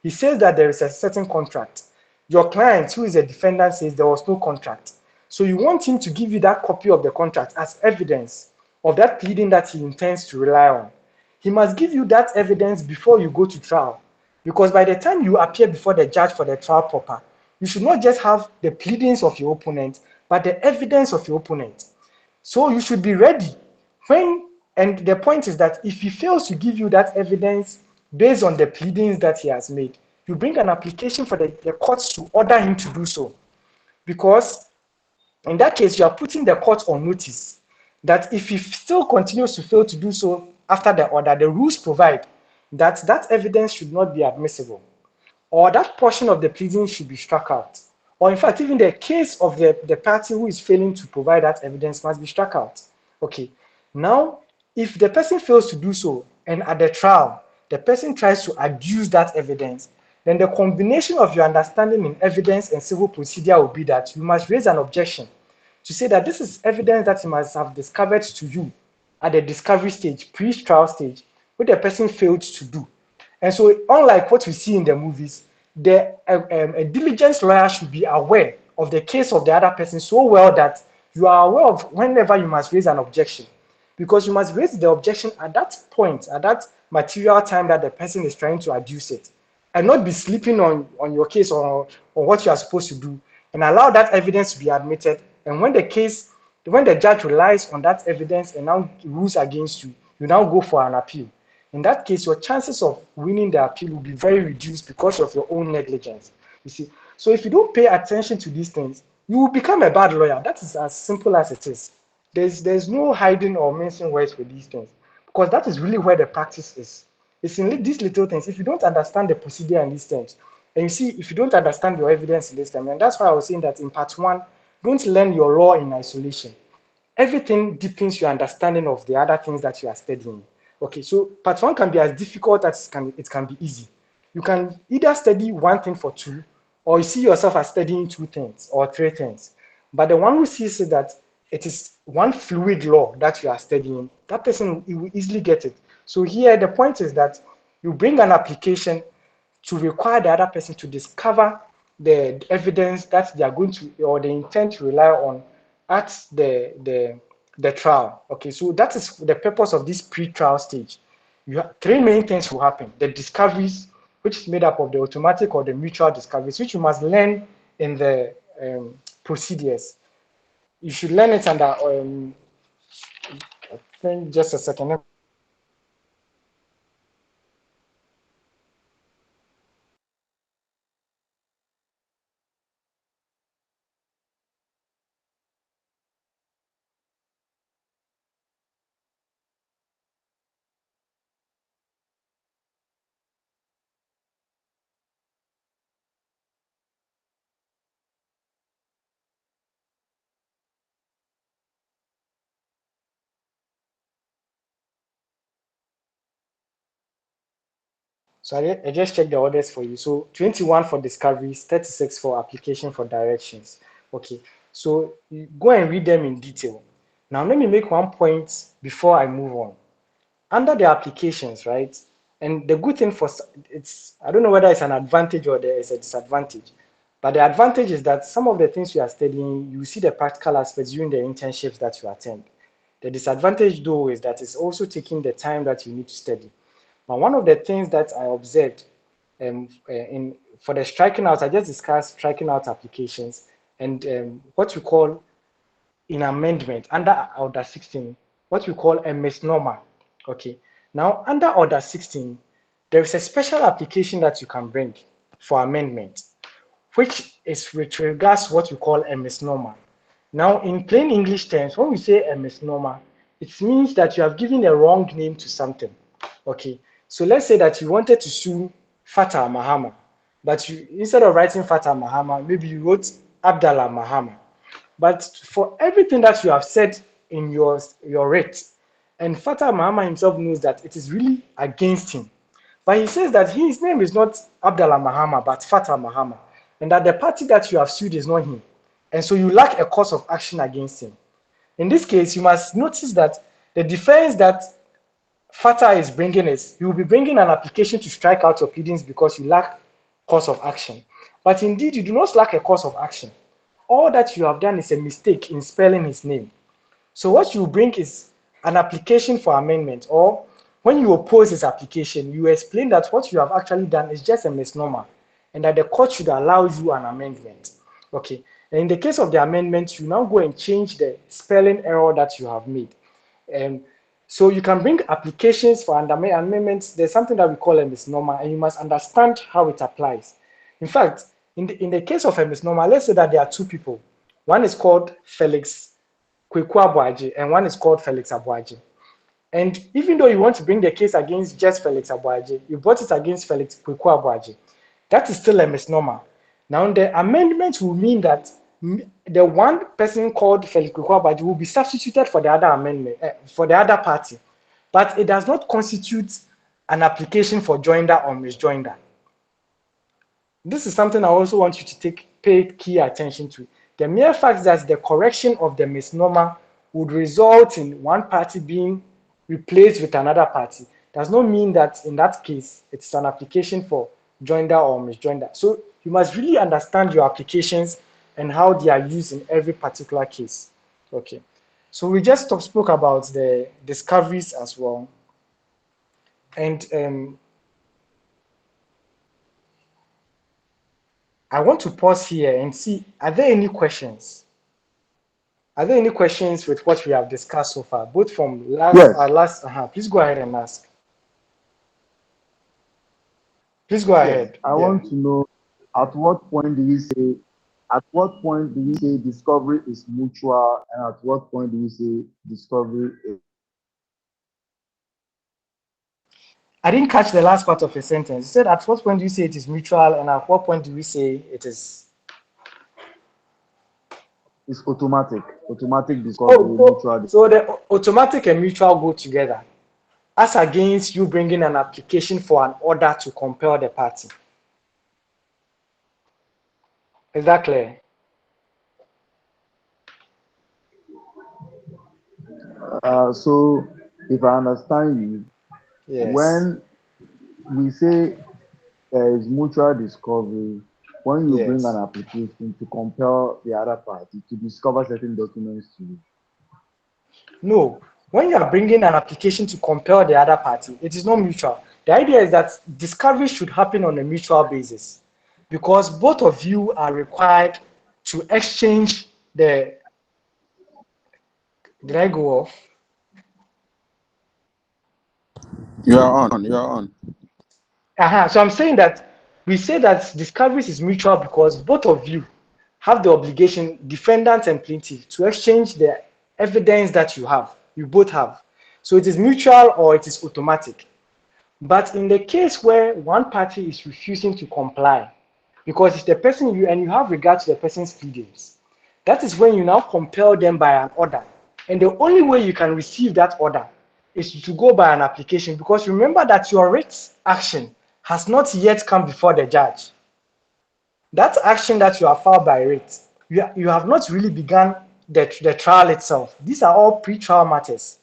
He says that there is a certain contract. Your client, who is a defendant, says there was no contract. So you want him to give you that copy of the contract as evidence of that pleading that he intends to rely on. He must give you that evidence before you go to trial. Because by the time you appear before the judge for the trial proper, you should not just have the pleadings of your opponent, but the evidence of your opponent. So you should be ready when, and the point is that if he fails to give you that evidence based on the pleadings that he has made, you bring an application for the courts to order him to do so. Because in that case, you are putting the court on notice that if he still continues to fail to do so after the order, the rules provide that that evidence should not be admissible, or that portion of the pleading should be struck out. Or in fact, even the case of the party who is failing to provide that evidence must be struck out. Okay. Now, if the person fails to do so, and at the trial, the person tries to adduce that evidence, then the combination of your understanding in evidence and civil procedure will be that you must raise an objection to say that this is evidence that he must have discovered to you at the discovery stage, pre-trial stage, which the person failed to do. And so, unlike what we see in the movies, a diligent lawyer should be aware of the case of the other person so well that you are aware of whenever you must raise an objection. Because you must raise the objection at that point, at that material time that the person is trying to adduce it, and not be sleeping on your case or on what you are supposed to do, and allow that evidence to be admitted. And when the judge relies on that evidence and now rules against you, you now go for an appeal. In that case, your chances of winning the appeal will be very reduced because of your own negligence. You see, so if you don't pay attention to these things, you will become a bad lawyer. That is as simple as it is. There's no hiding or mincing words with these things, because that is really where the practice is. It's in these little things. If you don't understand the procedure in these terms, and you see, if you don't understand your evidence in this term, and that's why I was saying that in part one, don't learn your law in isolation. Everything deepens your understanding of the other things that you are studying. Okay, so part one can be as difficult as it can be easy. You can either study one thing for two, or you see yourself as studying two things or three things. But the one who sees it that it is one fluid law that you are studying, that person will easily get it. So here the point is that you bring an application to require the other person to discover the evidence that they are going to or they intend to rely on at the trial. Okay, so that is the purpose of this pre-trial stage. You have three main things will happen: the discoveries, which is made up of the automatic or the mutual discoveries, which you must learn in the procedures. You should learn it under I think just a second. So I just checked the orders for you. So 21 for discoveries, 36 for application for directions. Okay, so you go and read them in detail. Now let me make one point before I move on. Under the applications, right? And the good thing for it's, I don't know whether it's an advantage or there is a disadvantage, but the advantage is that some of the things you are studying, you see the practical aspects during the internships that you attend. The disadvantage, though, is that it's also taking the time that you need to study. Now, one of the things that I observed in for the striking out, I just discussed striking out applications and what we call in amendment under Order 16, what we call a misnomer. Okay. Now, under Order 16, there is a special application that you can bring for amendment, which is with regards to what we call a misnomer. Now, in plain English terms, when we say a misnomer, it means that you have given a wrong name to something. Okay, so let's say that you wanted to sue Fatah Mahama, but you, instead of writing Fatah Mahama, maybe you wrote Abdallah Mahama. But for everything that you have said in your writ, and Fatah Mahama himself knows that it is really against him. But he says that his name is not Abdallah Mahama, but Fatah Mahama, and that the party that you have sued is not him. And so you lack a cause of action against him. In this case, you must notice that the defense that Fatah is bringing is you will be bringing an application to strike out your pleadings because you lack cause of action. But indeed, you do not lack a cause of action. all that you have done is a mistake in spelling his name. So what you bring is an application for amendment, or when you oppose his application, you explain that what you have actually done is just a misnomer and that the court should allow you an amendment. Okay. And in the case of the amendment, you now go and change the spelling error that you have made. Um, so you can bring applications for amendments. There's something that we call a misnomer, and you must understand how it applies. In fact, in the case of a misnomer, let's say that there are two people. One is called Felix Aboagye, and one is called Felix Aboagye. And even though you want to bring the case against just Felix Aboagye, you brought it against Felix Aboagye. That is still a misnomer. Now, the amendment will mean that the one person called Felix Aboagye will be substituted for the other amendment, for the other party. But it does not constitute an application for joinder or misjoinder. This is something I also want you to pay key attention to. The mere fact that the correction of the misnomer would result in one party being replaced with another party does not mean that in that case it's an application for joinder or misjoinder. So you must really understand your applications and how they are used in every particular case. Okay. So we just spoke about the discoveries as well. And I want to pause here and see, are there any questions? Are there any questions with what we have discussed so far, both from
Yes,
please go ahead and ask. Please go
yes.
ahead.
I
Yeah.
want to know at what point do we say discovery is mutual, and at what point do we say discovery
I didn't catch the last part of your sentence. You said at what point do you say it is mutual, and at what point do we say it is?
is automatic? Automatic
Oh,
discovery,
oh,
mutual.
so the automatic and mutual go together, as against you bringing an application for an order to compel the party. Is that clear?
So if I understand you,
Yes.
when we say there is mutual discovery, when you bring an
Yes.
application to compel the other party to discover certain documents to you.
No, when you are bringing an application to compel the other party, it is not mutual. The idea is that discovery should happen on a mutual basis because both of you are required to exchange the. Did I go off?
You are on. You are on.
So I'm saying that we say that discovery is mutual because both of you have the obligation, defendant and plaintiff, to exchange the evidence that you have. You both have. So it is mutual or it is automatic. But in the case where one party is refusing to comply, because it's the person you have regard to the person's pleadings, that is when you now compel them by an order. And the only way you can receive that order is to go by an application, because remember that your writ action has not yet come before the judge. That action that you have filed by writ, you have not really begun the trial itself. These are all pre-trial matters.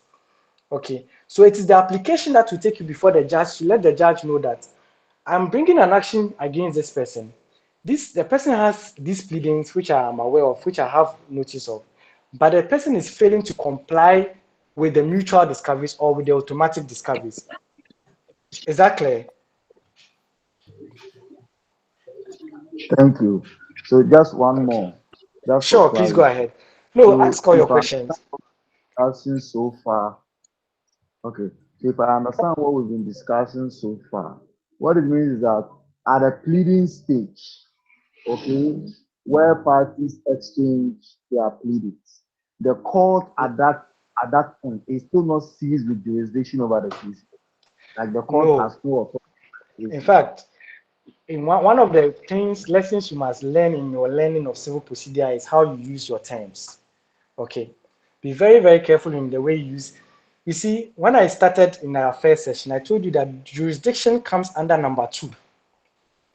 Okay, so it is the application that will take you before the judge to let the judge know that I'm bringing an action against this person. The person has these pleadings which I am aware of, which I have notice of, but the person is failing to comply with the mutual discoveries or with the automatic discoveries. Is that clear?
Thank you. So just one
Okay.
more, just for
Sure, please go
clarity.
ahead. No,
So
ask all your
if I'm
questions.
discussing so far, okay. So if I understand what we've been discussing so far, what it means is that at a pleading stage, okay, where parties exchange their pleadings, the court at that point is still not seized with jurisdiction over the case. Like the court
No.
has no authority.
In fact, in one of the lessons you must learn in your learning of civil procedure is how you use your terms. Okay. Be very, very careful in the way you use. You see, when I started in our first session, I told you that jurisdiction comes under number 2.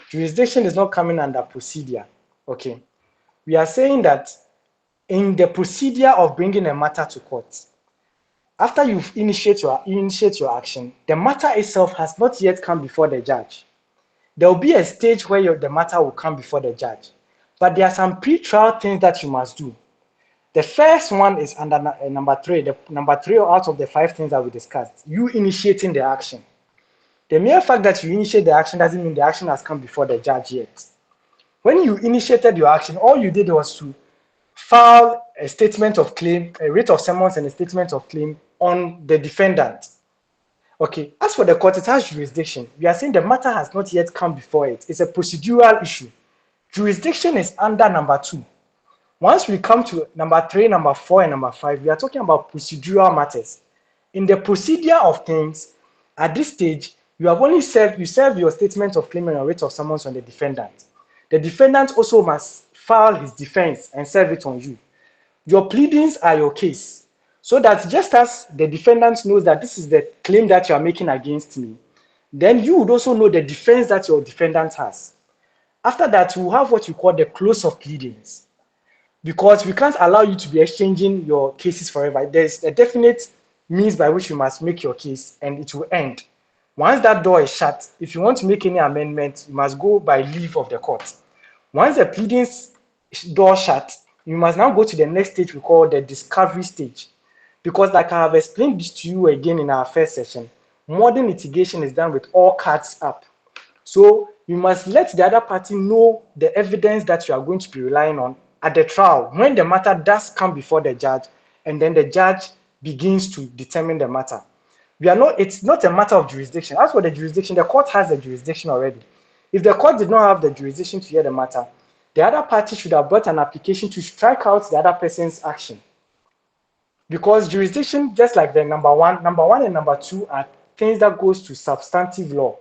Jurisdiction is not coming under procedure. Okay. We are saying that in the procedure of bringing a matter to court, after you initiate your action, the matter itself has not yet come before the judge. There will be a stage where the matter will come before the judge. But there are some pre-trial things that you must do. The first one is under number 3. The number 3 out of the 5 things that we discussed, you initiating the action. The mere fact that you initiate the action doesn't mean the action has come before the judge yet. When you initiated your action, all you did was to file a statement of claim, a writ of summons and a statement of claim on the defendant. Okay, as for the court, it has jurisdiction. We are saying the matter has not yet come before it. It's a procedural issue. Jurisdiction is under number 2. Once we come to number 3, number 4, and number 5, we are talking about procedural matters. In the procedure of things, at this stage, you have only serve your statement of claim and your writ of summons on the defendant. The defendant also must file his defense and serve it on you. Your pleadings are your case. So that just as the defendant knows that this is the claim that you are making against me, then you would also know the defense that your defendant has. After that, we have what you call the close of pleadings. Because we can't allow you to be exchanging your cases forever. There's a definite means by which you must make your case and it will end. Once that door is shut, if you want to make any amendment, you must go by leave of the court. Once the pleadings door shut, you must now go to the next stage we call the discovery stage. Because like I have explained this to you again in our first session, modern litigation is done with all cards up. So you must let the other party know the evidence that you are going to be relying on at the trial when the matter does come before the judge, and then the judge begins to determine the matter. It's not a matter of jurisdiction. As for the jurisdiction, the court has the jurisdiction already. If the court did not have the jurisdiction to hear the matter, the other party should have brought an application to strike out the other person's action. Because jurisdiction, just like the number one and number 2 are things that goes to substantive law.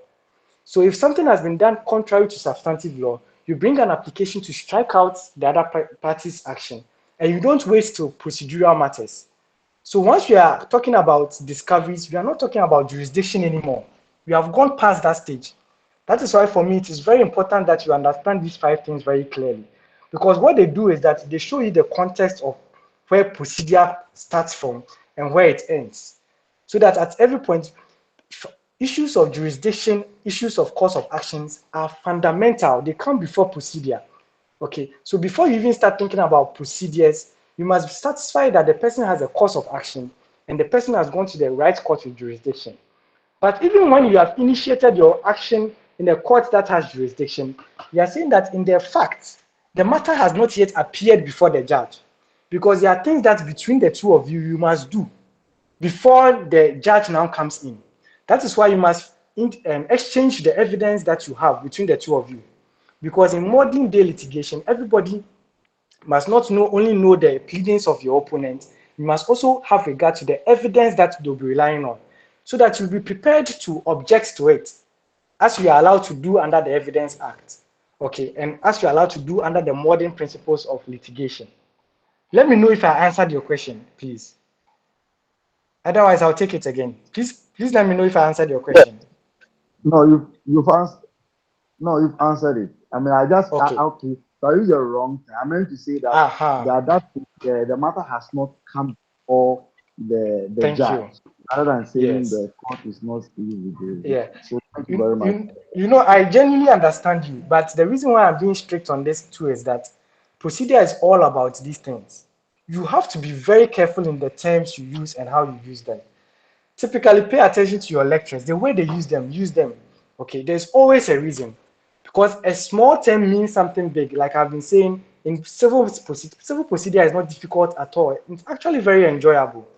So if something has been done contrary to substantive law, you bring an application to strike out the other party's action, and you don't waste to procedural matters. So once we are talking about discoveries, we are not talking about jurisdiction anymore. We have gone past that stage. That is why for me, it is very important that you understand these 5 things very clearly. Because what they do is that they show you the context of where procedure starts from and where it ends. So that at every point, issues of jurisdiction, issues of course of actions are fundamental. They come before procedure. Okay, so before you even start thinking about procedures, you must be satisfied that the person has a course of action and the person has gone to the right court with jurisdiction. But even when you have initiated your action in a court that has jurisdiction, you are saying that in the fact, the matter has not yet appeared before the judge, because there are things that between the two of you, you must do before the judge now comes in. That is why you must exchange the evidence that you have between the two of you. Because in modern day litigation, everybody must not only know the pleadings of your opponent, you must also have regard to the evidence that they'll be relying on, so that you'll be prepared to object to it, as we are allowed to do under the Evidence Act, okay, and as we are allowed to do under the modern principles of litigation. Let me know if I answered your question, please. Otherwise, I'll take it again. Please let me know if I answered your
Yeah.
question.
No, you've answered. No, you've answered it. I mean,
Okay.
okay. So I used the wrong thing. I meant to say that the matter has not come before the
Thank you.
judge, rather than saying
Yes.
the court is not still with you.
Yeah.
So thank you very much.
I genuinely understand you, but the reason why I'm being strict on this too is that procedure is all about these things. You have to be very careful in the terms you use and how you use them. Typically, pay attention to your lectures. The way they use them, use them. Okay, there's always a reason. Because a small term means something big. Like I've been saying, in civil procedure is not difficult at all. It's actually very enjoyable.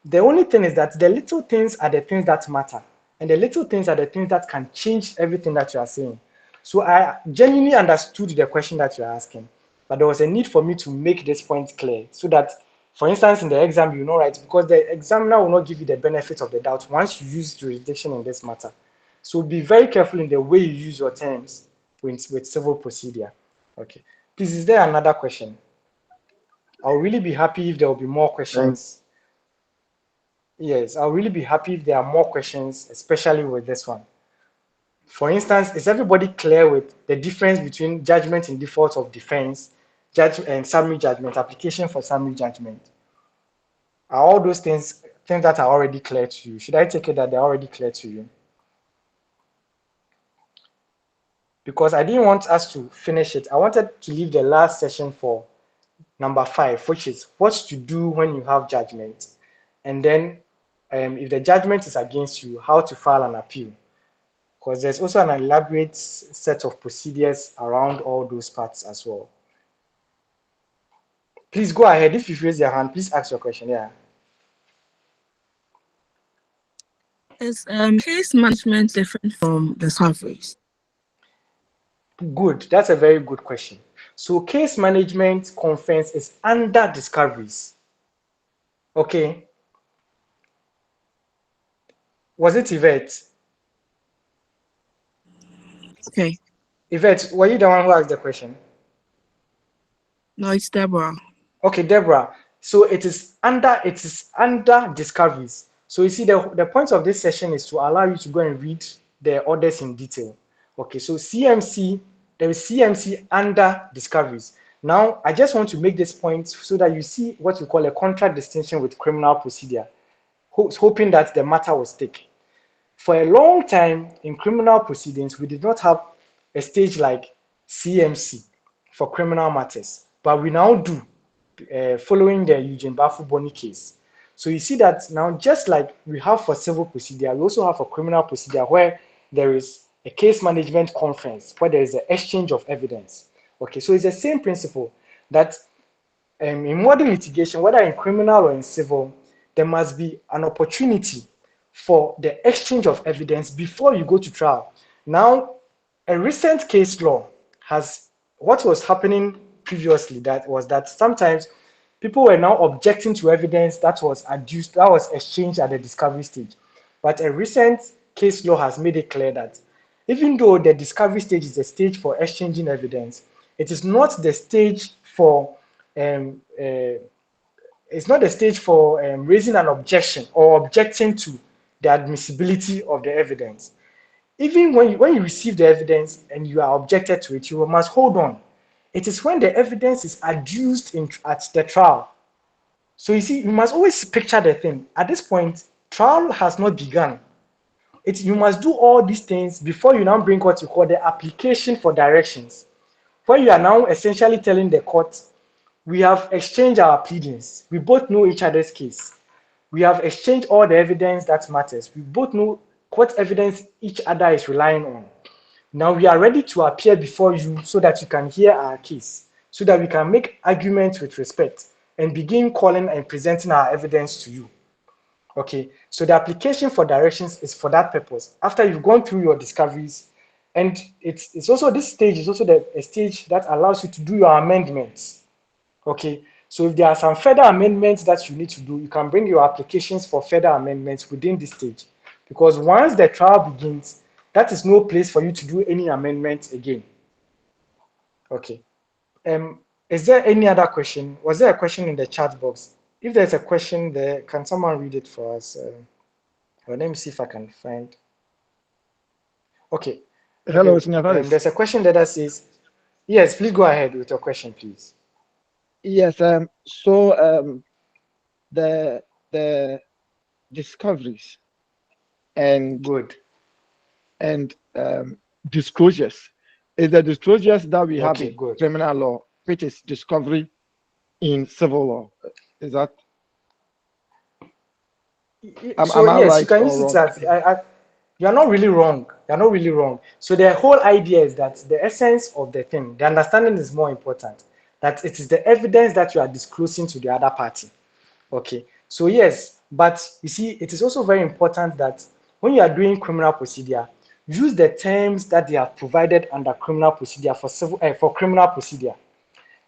The only thing is that the little things are the things that matter. And the little things are the things that can change everything that you are saying. So I genuinely understood the question that you're asking, but there was a need for me to make this point clear so that, for instance, in the exam, you know, right, because the examiner will not give you the benefit of the doubt once you use jurisdiction in this matter. So be very careful in the way you use your terms with civil procedure. Okay. Please, is there another question? I'll really be happy if there will be more
Thank
questions. Yes, I'll really be happy if there are more questions, especially with this one. For instance, is everybody clear with the difference between judgment in default of defense, judge and summary judgment, application for summary judgment? Are all those things that are already clear to you? Should I take it that they're already clear to you? because I didn't want us to finish it. I wanted to leave the last session for number 5, which is what to do when you have judgment. And then if the judgment is against you, how to file an appeal. Because there's also an elaborate set of procedures around all those parts as well. Please go ahead. If you've raised your hand, please ask your question. Yeah.
Is case management different from discoveries?
Good. That's a very good question. So case management conference is under discoveries. Okay. Was it Yvette?
Okay.
Yvette, were you the one who asked the question?
No, it's Deborah.
Okay, Deborah. So it is under discoveries. So you see, the point of this session is to allow you to go and read the orders in detail. Okay, so CMC, there is CMC under discoveries. Now, I just want to make this point so that you see what we call a contradistinction with criminal procedure, hoping that the matter will stick. For a long time in criminal proceedings, we did not have a stage like CMC for criminal matters, but we now do, following the Eugene Bafu Boni case. So you see that now, just like we have for civil procedure, we also have for criminal procedure where there is a case management conference, where there is an exchange of evidence. Okay, so it's the same principle that in modern litigation, whether in criminal or in civil, there must be an opportunity for the exchange of evidence before you go to trial. Now, a recent case law has, what was happening previously, that was that sometimes people were now objecting to evidence that was adduced, that was exchanged at the discovery stage. But a recent case law has made it clear that even though the discovery stage is a stage for exchanging evidence, it is not the stage for it's not the stage for raising an objection or objecting to the admissibility of the evidence. Even when you receive the evidence and you are objected to it, you must hold on. It is when the evidence is adduced at the trial. So you see, you must always picture the thing. At this point, trial has not begun. You must do all these things before you now bring what you call the application for directions, where you are now essentially telling the court, we have exchanged our pleadings. We both know each other's case. We have exchanged all the evidence that matters. We both know what evidence each other is relying on. Now we are ready to appear before you so that you can hear our case, so that we can make arguments with respect and begin calling and presenting our evidence to you. Okay, so the application for directions is for that purpose. After you've gone through your discoveries, and it's also, this stage is also a stage that allows you to do your amendments. Okay, so if there are some further amendments that you need to do, you can bring your applications for further amendments within this stage. Because once the trial begins, that is no place for you to do any amendments again. Okay. Is there any other question? Was there a question in the chat box? If there's a question there, can someone read it for us? Let me see if I can find. Okay.
Hello,
Okay. There's a question there that says, yes, please go ahead with your question, please.
Yes. So the discoveries and
good
and disclosures is the disclosures that we have in
good.
criminal law, which is discovery in civil law. Is that?
So yes, you can use it as you're not really wrong. You're not really wrong. So the whole idea is that the essence of the thing, the understanding is more important. That it is the evidence that you are disclosing to the other party. Okay. So yes, but you see, it is also very important that when you are doing criminal procedure, use the terms that they have provided under criminal procedure for criminal procedure.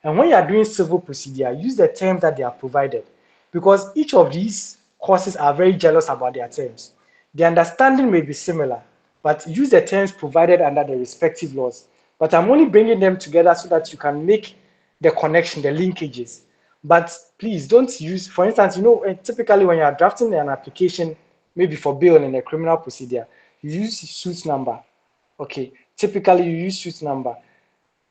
And when you are doing civil procedure, use the terms that they are provided, because each of these courses are very jealous about their terms. The understanding may be similar, but use the terms provided under the respective laws. But I'm only bringing them together so that you can make the connection, the linkages. But please don't use, for instance, typically when you are drafting an application, maybe for bail in a criminal procedure, you use suit number. Okay, typically you use suit number.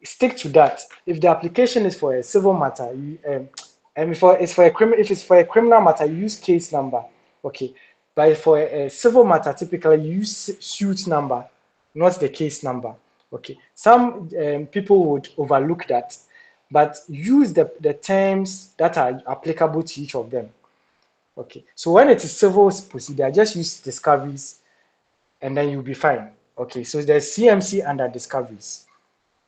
Stick to that. If the application is for a civil matter, if it's for a criminal matter, you use case number. Okay, but for a civil matter, typically you use suit number, not the case number. Okay, some people would overlook that, but use the terms that are applicable to each of them. Okay, so when it is civil procedure, just use discoveries and then you'll be fine. Okay, so there's CMC under discoveries.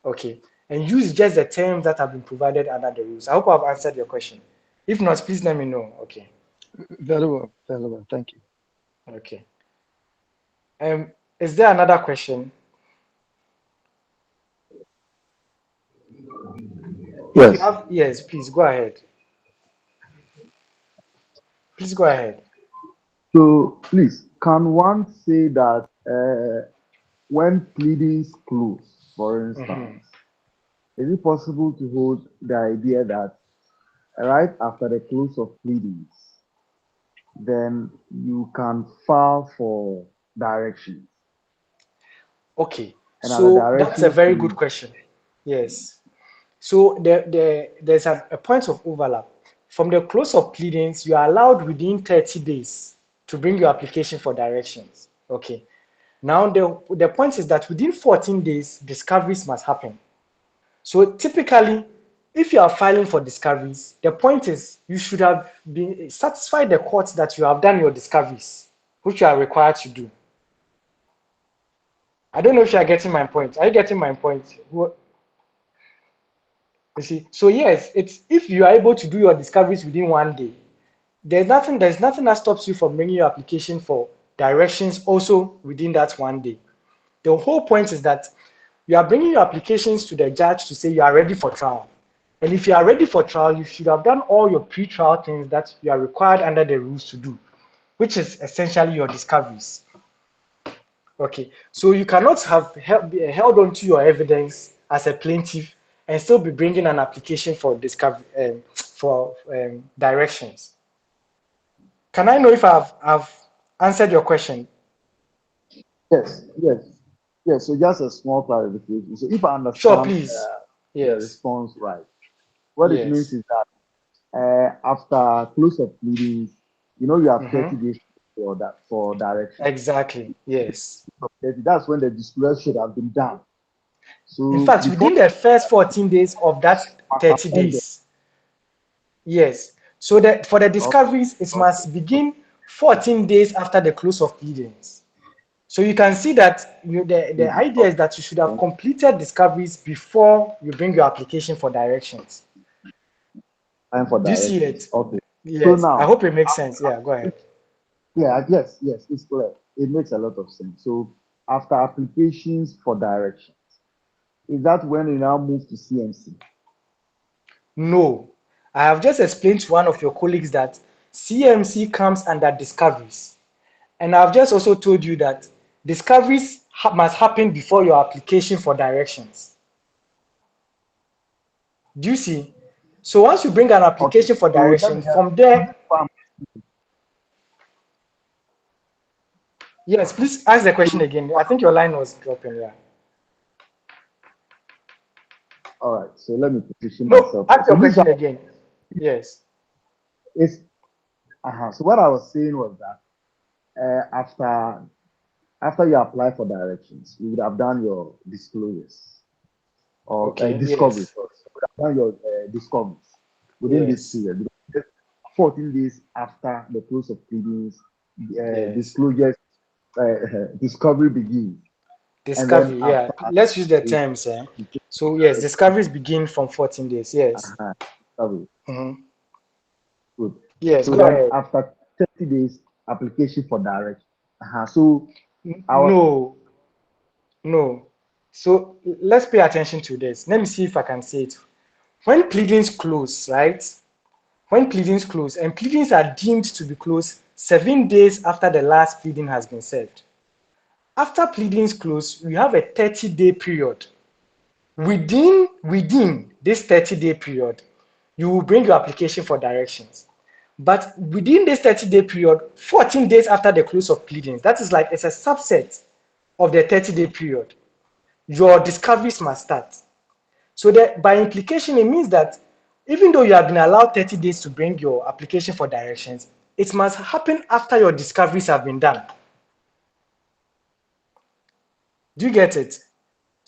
Okay, and use just the terms that have been provided under the rules. I hope I've answered your question. If not, please let me know. Okay.
Very well, very well. Thank you.
Okay. Is there another question? If you
Yes.
have, yes, please go ahead. Please go ahead.
So please, can one say that when pleadings close, for
Mhm.
instance, is it possible to hold the idea that right after the close of pleadings, then you can file for directions,
Okay,
and at the
so that's a
direction
very good
stage,
question. Yes. So there's a point of overlap. From the close of pleadings, you are allowed within 30 days to bring your application for directions. Okay. Now the point is that within 14 days, discoveries must happen. So typically, if you are filing for discoveries, the point is you should have been satisfied the court that you have done your discoveries, which you are required to do. I don't know if you are getting my point. Are you getting my point? You see, so yes, it's if you are able to do your discoveries within 1 day, there's nothing that stops you from bringing your application for directions also within that 1 day. The whole point is that you are bringing your applications to the judge to say you are ready for trial. And if you are ready for trial, you should have done all your pre-trial things that you are required under the rules to do, which is essentially your discoveries. Okay, so you cannot have be held onto your evidence as a plaintiff and still be bringing an application for discovery for directions. Can I know if I've answered your question?
yes, yes, yes. So just a small clarification. So if I
Sure,
understand
please.
the
Yes,
response right, what it means
yes.
is that after close of pleadings, you have
Mm-hmm.
30 days for that for direction.
Exactly. Yes.
That's when the disclosure should have been done.
In
So
fact,
before
within the first 14 days of that
must have
30
ended.
days, yes. So that for the
Okay,
discoveries, it
okay.
must begin 14 days after the close of pleadings. So you can see that the idea is that you should have
Okay.
completed discoveries before you bring your application for directions.
Time for
Do you see
directions.
it?
Okay. So
Yes. I
now,
hope it makes sense. Yeah, go ahead.
yeah, yes, yes, it's clear. It makes a lot of sense. So after applications for directions, is that when you now move to CMC?
No. I have just explained to one of your colleagues that CMC comes under discoveries. And I've just also told you that discoveries must happen before your application for directions. Do you see? So once you bring an
Okay.
application for
So let
direction,
me just
from there, yes, please ask the question again. I think your line was dropping. Yeah.
all right. So let me position
No,
myself.
ask
So
your
this
question again. Yes.
is so what I was saying was that after you apply for directions, you would have done your disclosures or
Okay.
discoveries.
Yes.
Sorry. You would have done your discoveries within this
Yes.
period. Because 14 days after the close of pleadings,
Yes.
disclosures, discovery begins. And then
Discovery. Yeah.
after
Let's use the
it,
terms. So yes, discoveries begin from 14 days. Yes.
discovery.
Mhm.
Good.
Yes.
So
Go
then
ahead.
after 30 days, application for direction. So our
No. No. So let's pay attention to this. Let me see if I can say it. When pleadings close, right? When pleadings close, and pleadings are deemed to be closed 7 days after the last pleading has been served. After pleadings close, we have a 30-day period. Within this 30-day period, you will bring your application for directions. But within this 30-day period, 14 days after the close of pleadings, that is like it's a subset of the 30-day period. Your discoveries must start. So that by implication, it means that even though you have been allowed 30 days to bring your application for directions, it must happen after your discoveries have been done. Do you get it?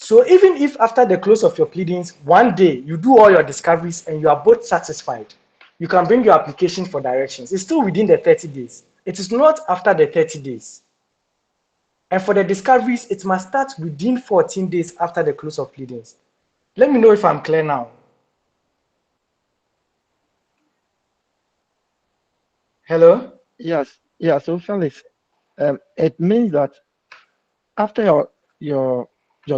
So even if after the close of your pleadings, one day you do all your discoveries and you are both satisfied, you can bring your application for directions. It's still within the 30 days. It is not after the 30 days. And for the discoveries, it must start within 14 days after the close of pleadings. Let me know if I'm clear now. Hello?
Yes, yeah. So Felix, it means that after your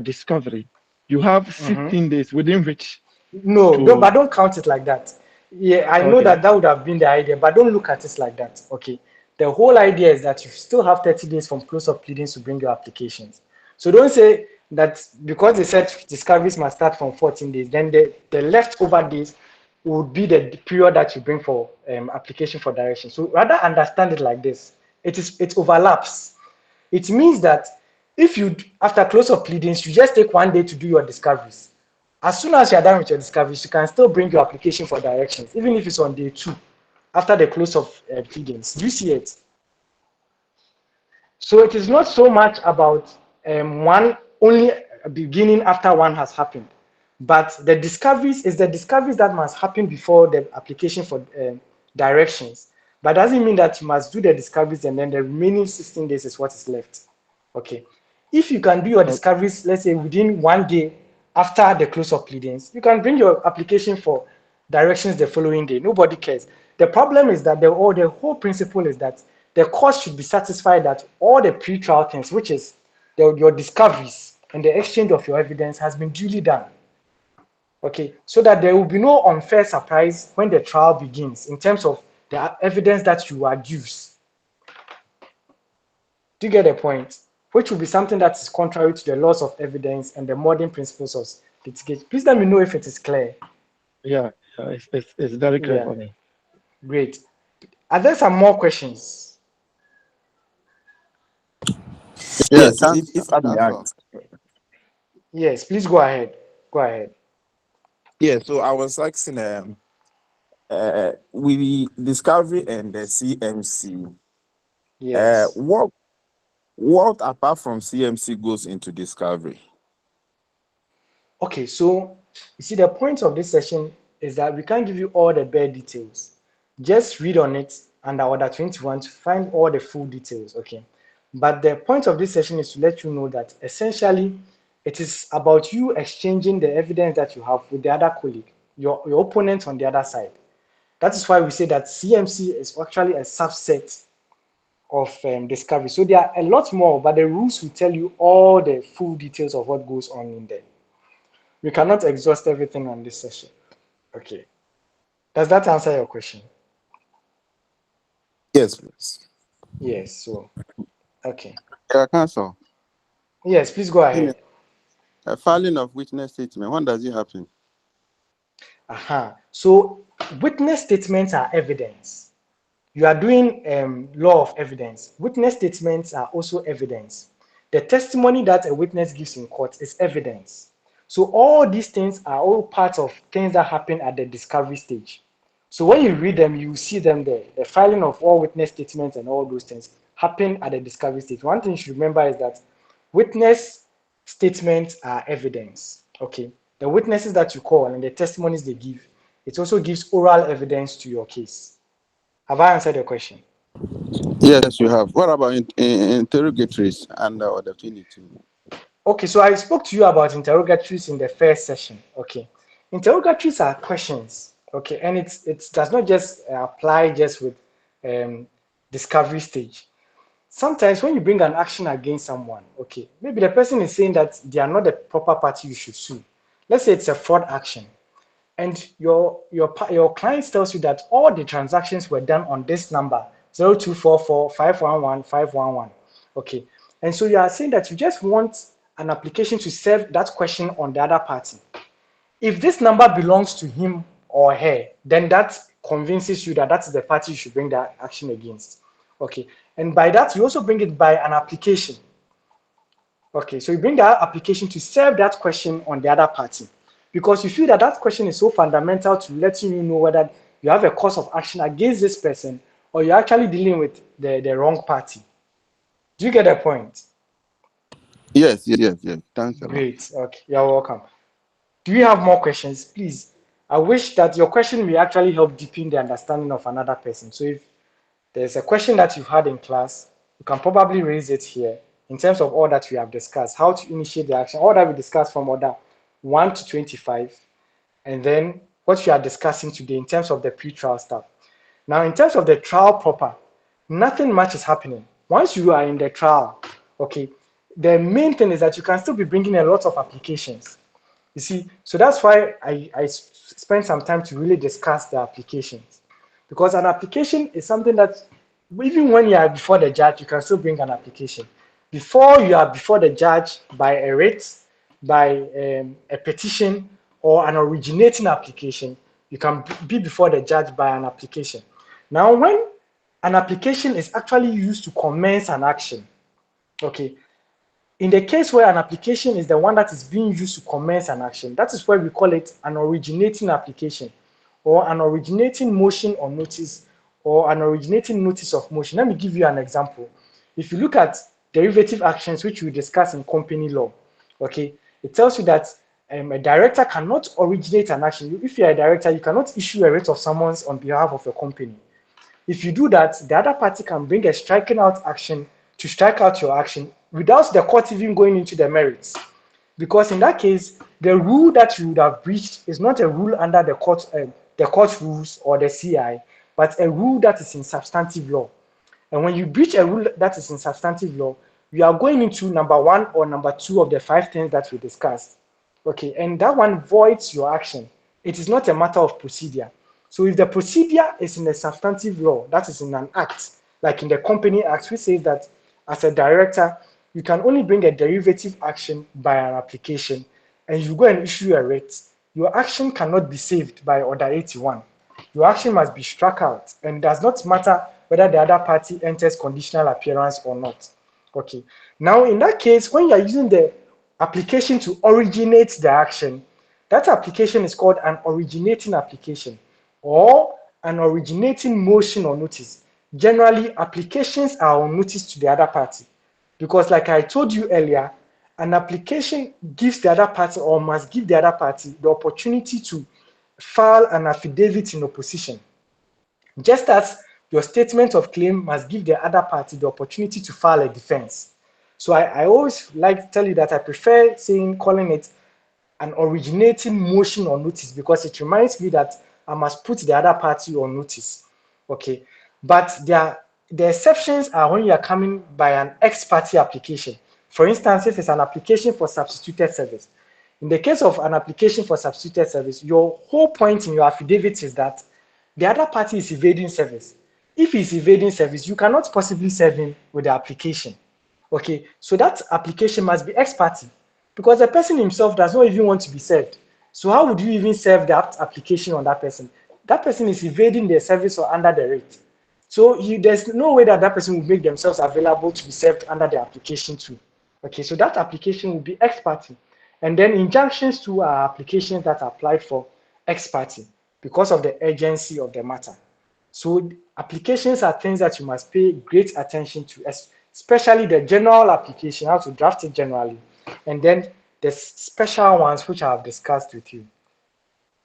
discovery, you have
Mm-hmm.
16 days within which
No,
to.
but don't count it like that. Yeah, I know
Okay.
that would have been the idea, but don't look at it like that. Okay. The whole idea is that you still have 30 days from close of pleadings to bring your applications. So don't say that because they said discoveries must start from 14 days, then the leftover days would be the period that you bring for application for direction. So rather understand it like this. It overlaps. It means that if you, after close of pleadings, you just take one day to do your discoveries. As soon as you're done with your discoveries, you can still bring your application for directions, even if it's on day 2, after the close of pleadings. Do you see it? So it is not so much about one only beginning after one has happened, but the discoveries is the discoveries that must happen before the application for directions. But doesn't mean that you must do the discoveries and then the remaining 16 days is what is left. Okay. If you can do your
o-
discoveries, let's say within one day after the close of pleadings, you can bring your application for directions the following day. Nobody cares. The problem is that the whole principle is that the court should be satisfied that all the pre-trial things, which is your discoveries and the exchange of your evidence, has been duly done. Okay, so that there will be no unfair surprise when the trial begins in terms of the evidence that you adduce. Do you get the point? Which will be something that is contrary to the laws of evidence and the modern principles of litigation. Please let me know if it is clear.
Yeah, yeah, it's very clear
Yeah,
for me.
great. Are there some more questions?
Yes,
Yes, if I may
that's
ask.
all.
Yes, please go ahead. Go ahead.
Yeah, so I was asking, with Discovery and the CMC,
Yes.
what apart from CMC goes into Discovery?
Okay, so you see, the point of this session is that we can't give you all the bare details. Just read on it under Order 21 to find all the full details, okay? But the point of this session is to let you know that essentially it is about you exchanging the evidence that you have with the other colleague, your opponent on the other side. That is why we say that CMC is actually a subset of discovery. So there are a lot more, but the rules will tell you all the full details of what goes on in there. We cannot exhaust everything on this session. Okay. Does that answer your question?
Yes, please.
Yes. So, okay.
Yeah, counsel.
Yes, please go
In
ahead.
a filing of witness statement, when does it happen?
Aha. So, witness statements are evidence. You are doing law of evidence. Witness statements are also evidence. The testimony that a witness gives in court is evidence. So all these things are all part of things that happen at the discovery stage. So when you read them, you see them there. The filing of all witness statements and all those things happen at the discovery stage. One thing you should remember is that witness statements are evidence. Okay. The witnesses that you call and the testimonies they give, it also gives oral evidence to your case. Have I answered your question?
Yes, you have. What about interrogatories under Order 22?
Okay, so I spoke to you about interrogatories in the first session. Okay, interrogatories are questions. Okay, and it does not just apply just with um, discovery stage. Sometimes when you bring an action against someone, okay, maybe the person is saying that they are not the proper party you should sue. Let's say it's a fraud action, and your client tells you that all the transactions were done on this number 0244511511. Okay, and so you are saying that you just want an application to serve that question on the other party. If this number belongs to him or her, then that convinces you that that's the party you should bring that action against. Okay, and by that you also bring it by an application. Okay, so you bring that application to serve that question on the other party because you feel that that question is so fundamental to letting you know whether you have a cause of action against this person or you're actually dealing with the wrong party. Do you get the point?
Yes. Thanks a lot.
Great. Okay, you're welcome. Do you have more questions? Please. I wish that your question will actually help deepen the understanding of another person. So if there's a question that you've had in class, you can probably raise it here in terms of all that we have discussed, how to initiate the action, all that we discussed from order 1 to 25, and then what we are discussing today in terms of the pre-trial stuff. Now, in terms of the trial proper, nothing much is happening. Once you are in the trial, okay, the main thing is that you can still be bringing a lot of applications. You see, so that's why I spent some time to really discuss the applications. Because an application is something that even when you are before the judge, you can still bring an application. Before you are before the judge by a writ, by a petition, or an originating application, you can be before the judge by an application. Now, when an application is actually used to commence an action, okay, in the case where an application is the one that is being used to commence an action, that is why we call it an originating application or an originating motion or notice or an originating notice of motion. Let me give you an example. If you look at derivative actions, which we discuss in company law, okay, it tells you that a director cannot originate an action. If you're a director, you cannot issue a writ of summons on behalf of a company. If you do that, the other party can bring a striking out action to strike out your action without the court even going into the merits. Because in that case, the rule that you would have breached is not a rule under the court rules or the CI, but a rule that is in substantive law. And when you breach a rule that is in substantive law, you are going into number 1 or number 2 of the 5 things that we discussed. Okay, and that one voids your action. It is not a matter of procedure. So if the procedure is in a substantive law, that is in an act, like in the Company Act, which says that as a director, you can only bring a derivative action by an application, and you go and issue a writ, your action cannot be saved by Order 81. Your action must be struck out, and it does not matter whether the other party enters conditional appearance or not. Okay. Now, in that case, when you are using the application to originate the action, that application is called an originating application or an originating motion or notice. Generally, applications are on notice to the other party because, like I told you earlier, an application gives the other party or must give the other party the opportunity to file an affidavit in opposition. Just as your statement of claim must give the other party the opportunity to file a defense. So I always like to tell you that I prefer calling it an originating motion or notice because it reminds me that I must put the other party on notice. Okay, but the exceptions are when you are coming by an ex parte application. For instance, if it's an application for substituted service. In the case of an application for substituted service, your whole point in your affidavit is that the other party is evading service. If he's evading service, you cannot possibly serve him with the application. Okay, so that application must be ex parte because the person himself does not even want to be served. So how would you even serve that application on that person? That person is evading the service or under the rate. So there's no way that person will make themselves available to be served under the application too. Okay, so that application will be ex parte. And then injunctions to are applications that are applied for ex parte because of the urgency of the matter. So applications are things that you must pay great attention to, especially the general application, how to draft it generally, and then the special ones which I have discussed with you.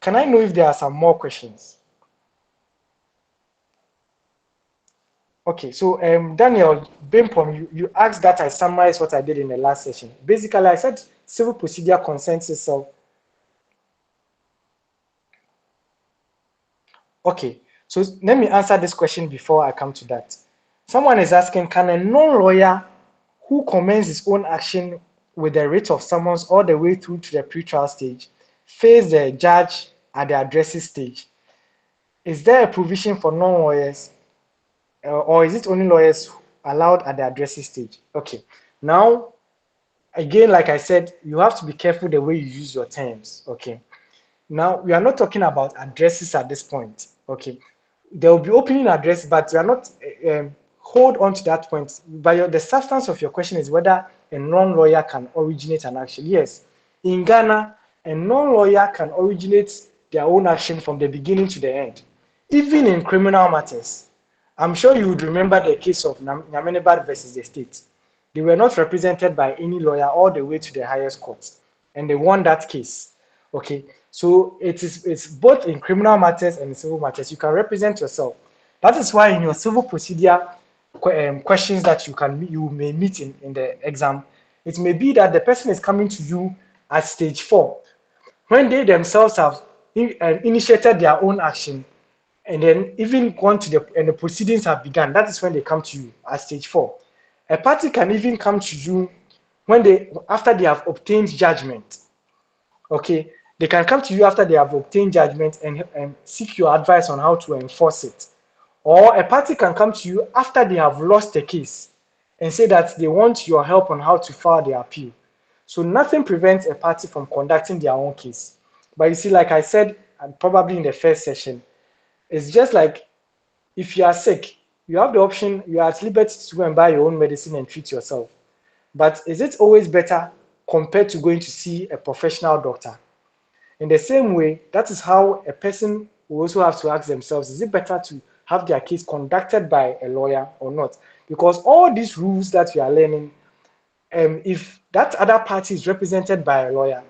Can I know if there are some more questions? Okay, so Daniel Bimpom, you asked that I summarize what I did in the last session. Basically, I said civil procedure concerns itself. Okay, so let me answer this question before I come to that. Someone is asking, can a non-lawyer who commences his own action with the writ of summons all the way through to the pre-trial stage face the judge at the addressing stage? Is there a provision for non-lawyers or is it only lawyers allowed at the addressing stage? Okay, now, again, like I said, you have to be careful the way you use your terms, okay? Now, we are not talking about addresses at this point, okay? There will be opening address, but we are not hold on to that point. But the substance of your question is whether a non-lawyer can originate an action. Yes, in Ghana, a non-lawyer can originate their own action from the beginning to the end, even in criminal matters. I'm sure you would remember the case of Nyamenebad versus the state. They were not represented by any lawyer all the way to the highest court, and they won that case. Okay, so it's both in criminal matters and in civil matters. You can represent yourself. That is why in your civil procedure questions that you may meet in the exam, it may be that the person is coming to you at stage 4 when they themselves have initiated their own action and then even gone to the proceedings have begun. That is when they come to you at stage 4. A party can even come to you after they have obtained judgment. Okay, they can come to you after they have obtained judgment and seek your advice on how to enforce it. Or a party can come to you after they have lost the case and say that they want your help on how to file their appeal. So nothing prevents a party from conducting their own case. But you see, like I said, and probably in the first session, it's just like if you are sick, you have the option, you are at liberty to go and buy your own medicine and treat yourself. But is it always better compared to going to see a professional doctor? In the same way, that is how a person will also have to ask themselves, is it better to have their case conducted by a lawyer or not? Because all these rules that we are learning, if that other party is represented by a lawyer,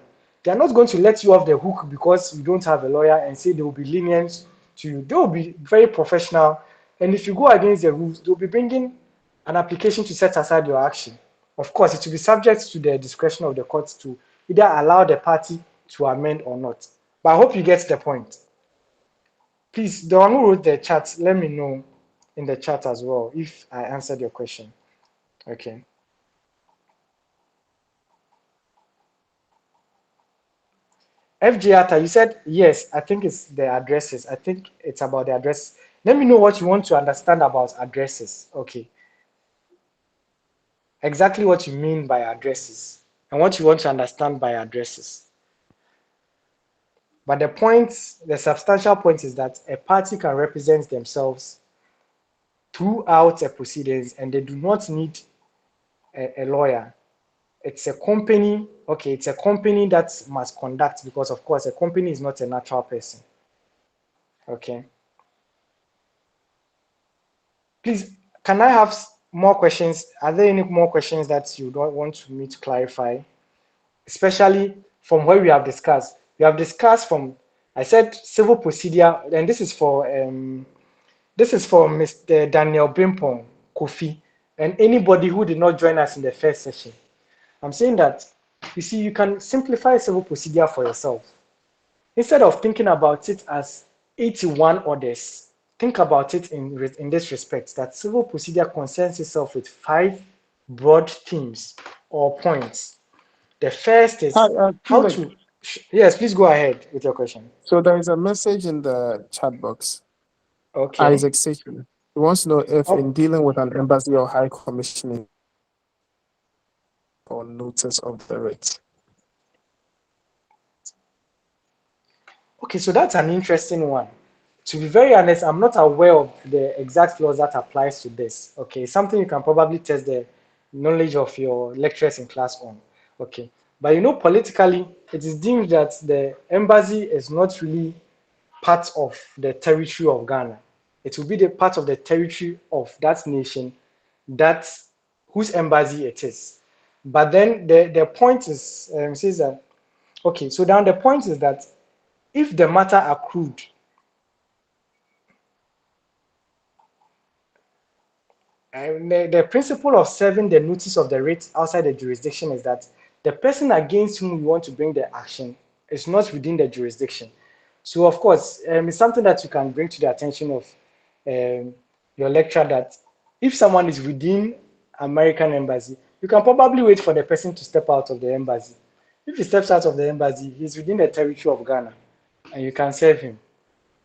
they are not going to let you off the hook because you don't have a lawyer and say they will be lenient to you. They will be very professional. And if you go against the rules, they'll be bringing an application to set aside your action. Of course, it will be subject to the discretion of the court to either allow the party to amend or not. But I hope you get the point. Please, the one who wrote the chat, let me know in the chat as well if I answered your question. Okay. FJ Atta, you said yes. I think it's the addresses. I think it's about the address. Let me know what you want to understand about addresses. Okay. Exactly what you mean by addresses and what you want to understand by addresses. But the substantial point is that a party can represent themselves throughout a proceedings and they do not need a lawyer. It's a company, okay, it's a company that must conduct because of course a company is not a natural person. Okay. Please, can I have more questions? Are there any more questions that you don't want me to clarify? Especially from what we have discussed. We have discussed from, I said civil procedure, and this is for Mr. Daniel Bimpong Kofi and anybody who did not join us in the first session. I'm saying that you see, you can simplify civil procedure for yourself. Instead of thinking about it as 81 orders, think about it in this respect, that civil procedure concerns itself with 5 broad themes or points. The first
Hi,
is how
Felix.
to, yes, please go ahead with your question.
So there is a message in the chat box.
Okay.
Isaac Sechu. He wants to know if in
Oh,
dealing with an embassy or high commission or notice of the writ.
okay, so that's an interesting one. To be very honest, I'm not aware of the exact laws that applies to this. Okay, something you can probably test the knowledge of your lecturers in class on. Okay, but you know, politically, it is deemed that the embassy is not really part of the territory of Ghana. It will be the part of the territory of that nation that whose embassy it is. But then the point is says that okay, so now the point is that if the matter accrued, and the principle of serving the notice of the writ outside the jurisdiction is that the person against whom you want to bring the action is not within the jurisdiction. So of course, it's something that you can bring to the attention of your lecturer that if someone is within American embassy, you can probably wait for the person to step out of the embassy. If he steps out of the embassy, he's within the territory of Ghana and you can serve him.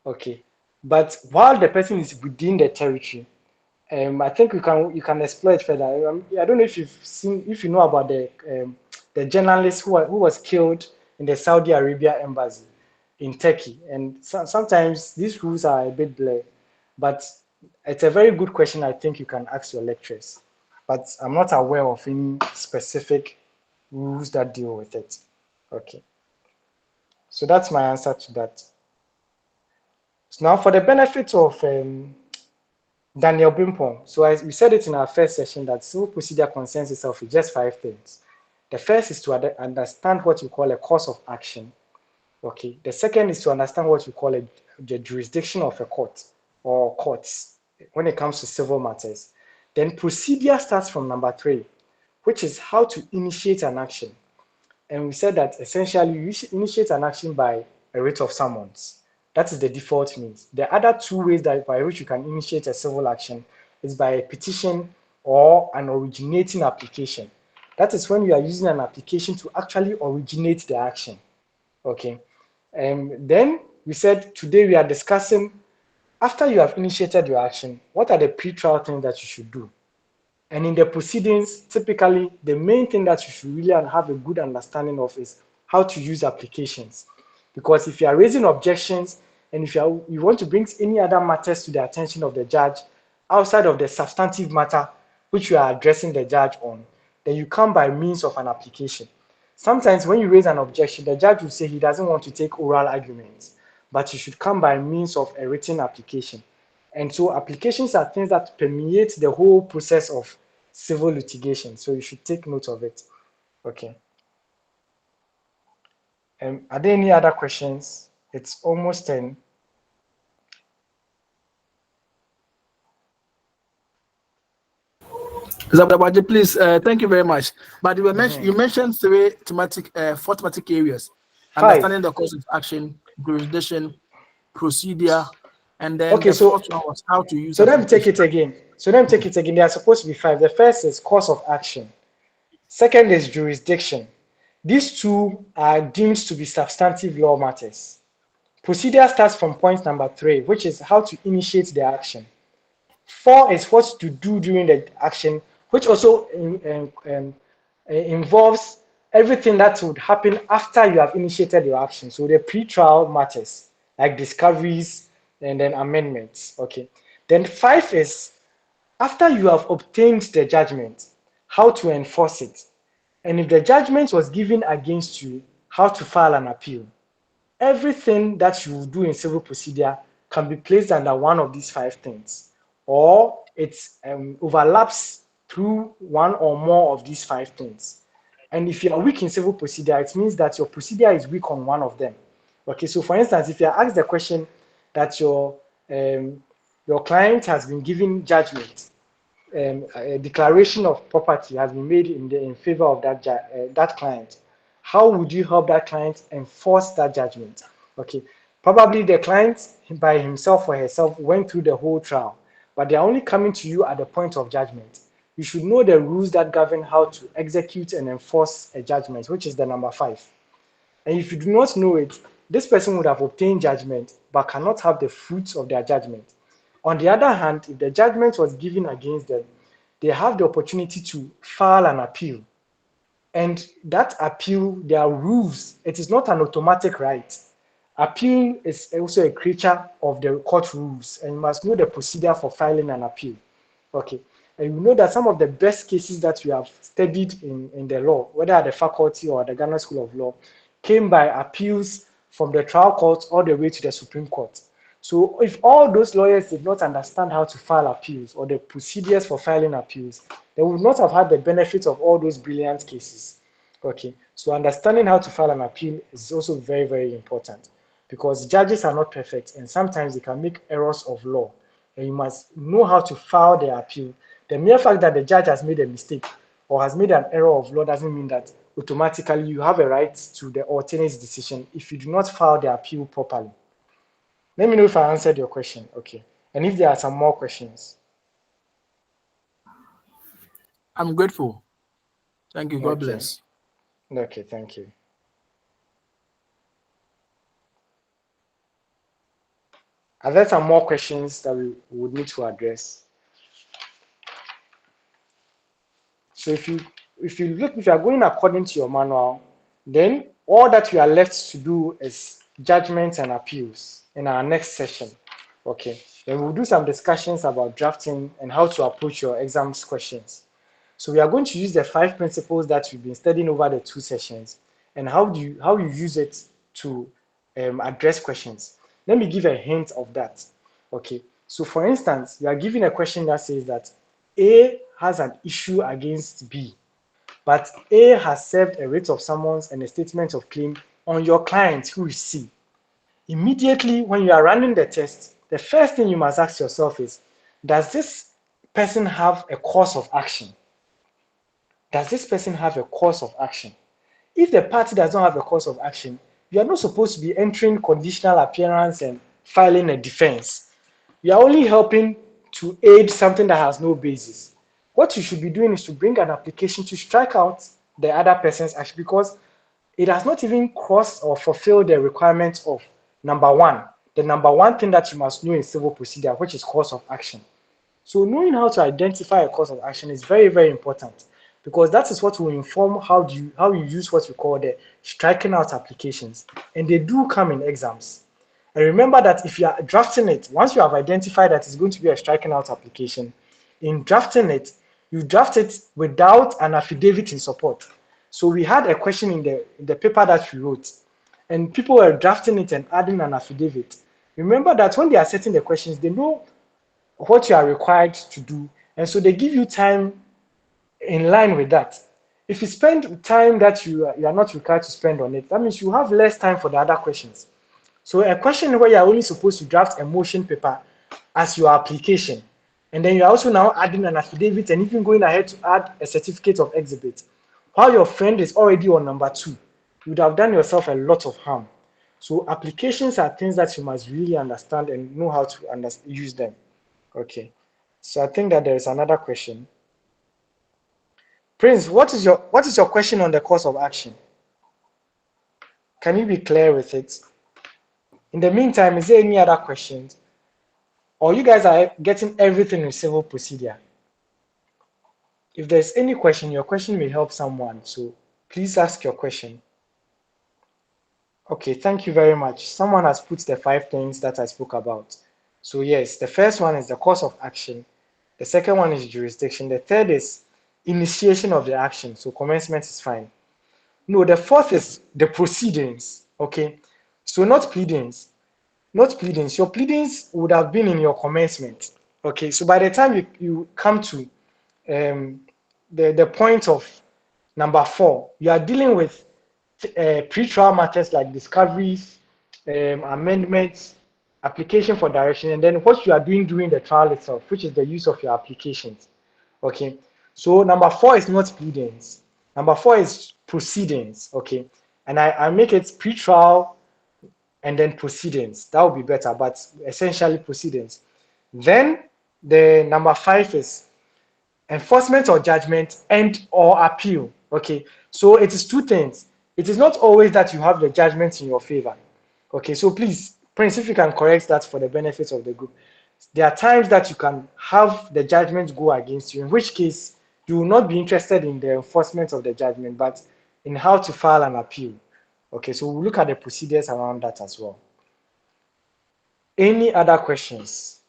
Okay. But while the person is within the territory, I think you can explore it further. I don't know if if you know about the journalist who was killed in the Saudi Arabia embassy in Turkey, and sometimes these rules are a bit blurred, but it's a very good question. I think you can ask your lecturers, but I'm not aware of any specific rules that deal with it. Okay, so that's my answer to that. So now, for the benefit of Daniel Bimpong. So as we said it in our first session that civil procedure concerns itself with just 5 things. The first is to understand what we call a course of action. Okay. The second is to understand what we call the jurisdiction of a court or courts when it comes to civil matters. Then procedure starts from number 3, which is how to initiate an action. And we said that essentially you initiate an action by a writ of summons. That is the default means. The other 2 ways that by which you can initiate a civil action is by a petition or an originating application. That is when you are using an application to actually originate the action. Okay. And then we said today we are discussing after you have initiated your action, what are the pre-trial things that you should do? And in the proceedings, typically, the main thing that you should really have a good understanding of is how to use applications. Because if you are raising objections and if you want to bring any other matters to the attention of the judge outside of the substantive matter which you are addressing the judge on, then you come by means of an application. Sometimes when you raise an objection, the judge will say he doesn't want to take oral arguments, but you should come by means of a written application. And so applications are things that permeate the whole process of civil litigation. So you should take note of it. Okay. Are there any other questions? It's almost 10.
Zabwaji, please, thank you very much. But you mentioned 4 thematic areas:
5.
understanding the course of action, jurisdiction, procedure, and then
Okay,
the 4th one was how to use.
So let me take it again. They are supposed to be 5. The first is course of action. Second is jurisdiction. These 2 are deemed to be substantive law matters. Procedure starts from point number 3, which is how to initiate the action. 4 is what to do during the action, which also involves everything that would happen after you have initiated your action. So the pre-trial matters like discoveries and then amendments. Okay. Then 5 is after you have obtained the judgment, how to enforce it. And if the judgment was given against you, how to file an appeal. Everything that you do in civil procedure can be placed under one of these 5 things, or it overlaps through one or more of these 5 things. And if you are weak in civil procedure, it means that your procedure is weak on one of them. Okay, so for instance, if you are asked the question that your client has been given judgment, a declaration of property has been made in favor of that client, how would you help that client enforce that judgment? Okay, probably the client by himself or herself went through the whole trial, but they're only coming to you at the point of judgment. You should know the rules that govern how to execute and enforce a judgment, which is the number 5. And if you do not know it, this person would have obtained judgment but cannot have the fruits of their judgment. On the other hand, if the judgment was given against them, they have the opportunity to file an appeal. And that appeal, there are rules. It is not an automatic right. Appeal is also a creature of the court rules, and you must know the procedure for filing an appeal. Okay. And you know that some of the best cases that we have studied in the law, whether at the faculty or the Ghana School of Law, came by appeals from the trial court all the way to the Supreme Court. So if all those lawyers did not understand how to file appeals or the procedures for filing appeals, they would not have had the benefits of all those brilliant cases. Okay, so understanding how to file an appeal is also very, very important because judges are not perfect and sometimes they can make errors of law. And you must know how to file the appeal. The mere fact that the judge has made a mistake or has made an error of law doesn't mean that automatically you have a right to the alternate decision if you do not file the appeal properly. Let me know if I answered your question. Okay. And if there are some more questions.
I'm grateful. Thank you. God
Okay.
bless.
Okay, thank you. Are there some more questions that we would need to address? So if you are going according to your manual, then all that you are left to do is judgments and appeals in our next session. Okay. Then we'll do some discussions about drafting and how to approach your exams questions. So we are going to use the 5 principles that we've been studying over the 2 sessions and how you use it to address questions. Let me give a hint of that. Okay. So for instance, you are given a question that says that A has an issue against B, but A has served a writ of summons and a statement of claim on your client who is C. Immediately when you are running the test, the first thing you must ask yourself is, does this person have a course of action? Does this person have a course of action? If the party does not have a course of action, you are not supposed to be entering conditional appearance and filing a defense. You are only helping to aid something that has no basis. What you should be doing is to bring an application to strike out the other person's action because it has not even crossed or fulfilled the requirements of number one, the number one thing that you must know in civil procedure, which is course of action. So knowing how to identify a course of action is very, very important because that is what will inform how you use what we call the striking out applications. And they do come in exams. And remember that if you are drafting it, once you have identified that it's going to be a striking out application, in drafting it, you draft it without an affidavit in support. So we had a question in the paper that we wrote, and people were drafting it and adding an affidavit. Remember that when they are setting the questions, they know what you are required to do, and so they give you time in line with that. If you spend time that you are not required to spend on it, that means you have less time for the other questions. So a question where you're only supposed to draft a motion paper as your application, and then you're also now adding an affidavit and even going ahead to add a certificate of exhibit, while your friend is already on number 2, you would have done yourself a lot of harm. So applications are things that you must really understand and know how to use them. Okay, so I think that there is another question. Prince, what is your question on the course of action? Can you be clear with it? In the meantime, is there any other questions? Or you guys are getting everything in civil procedure? If there's any question, your question may help someone. So please ask your question. Okay, thank you very much. Someone has put the 5 things that I spoke about. So yes, the first one is the course of action. The second one is jurisdiction. The third is initiation of the action. So commencement is fine. No, the fourth is the proceedings. Okay, so not pleadings. Not pleadings. Your pleadings would have been in your commencement. Okay, so by the time you come to the point of number 4, you are dealing with pre-trial matters like discoveries, amendments, application for direction, and then what you are doing during the trial itself, which is the use of your applications. Okay, so number 4 is not pleadings. Number 4 is proceedings. Okay, and I make it pre-trial and then proceedings. That would be better, but essentially proceedings. Then the number 5 is enforcement or judgment and or appeal. Okay, so it is 2 things. It is not always that you have the judgment in your favor. Okay, so please, Prince, if you can correct that for the benefit of the group. There are times that you can have the judgment go against you, in which case you will not be interested in the enforcement of the judgment, but in how to file an appeal. Okay, so we'll look at the procedures around that as well. Any other questions?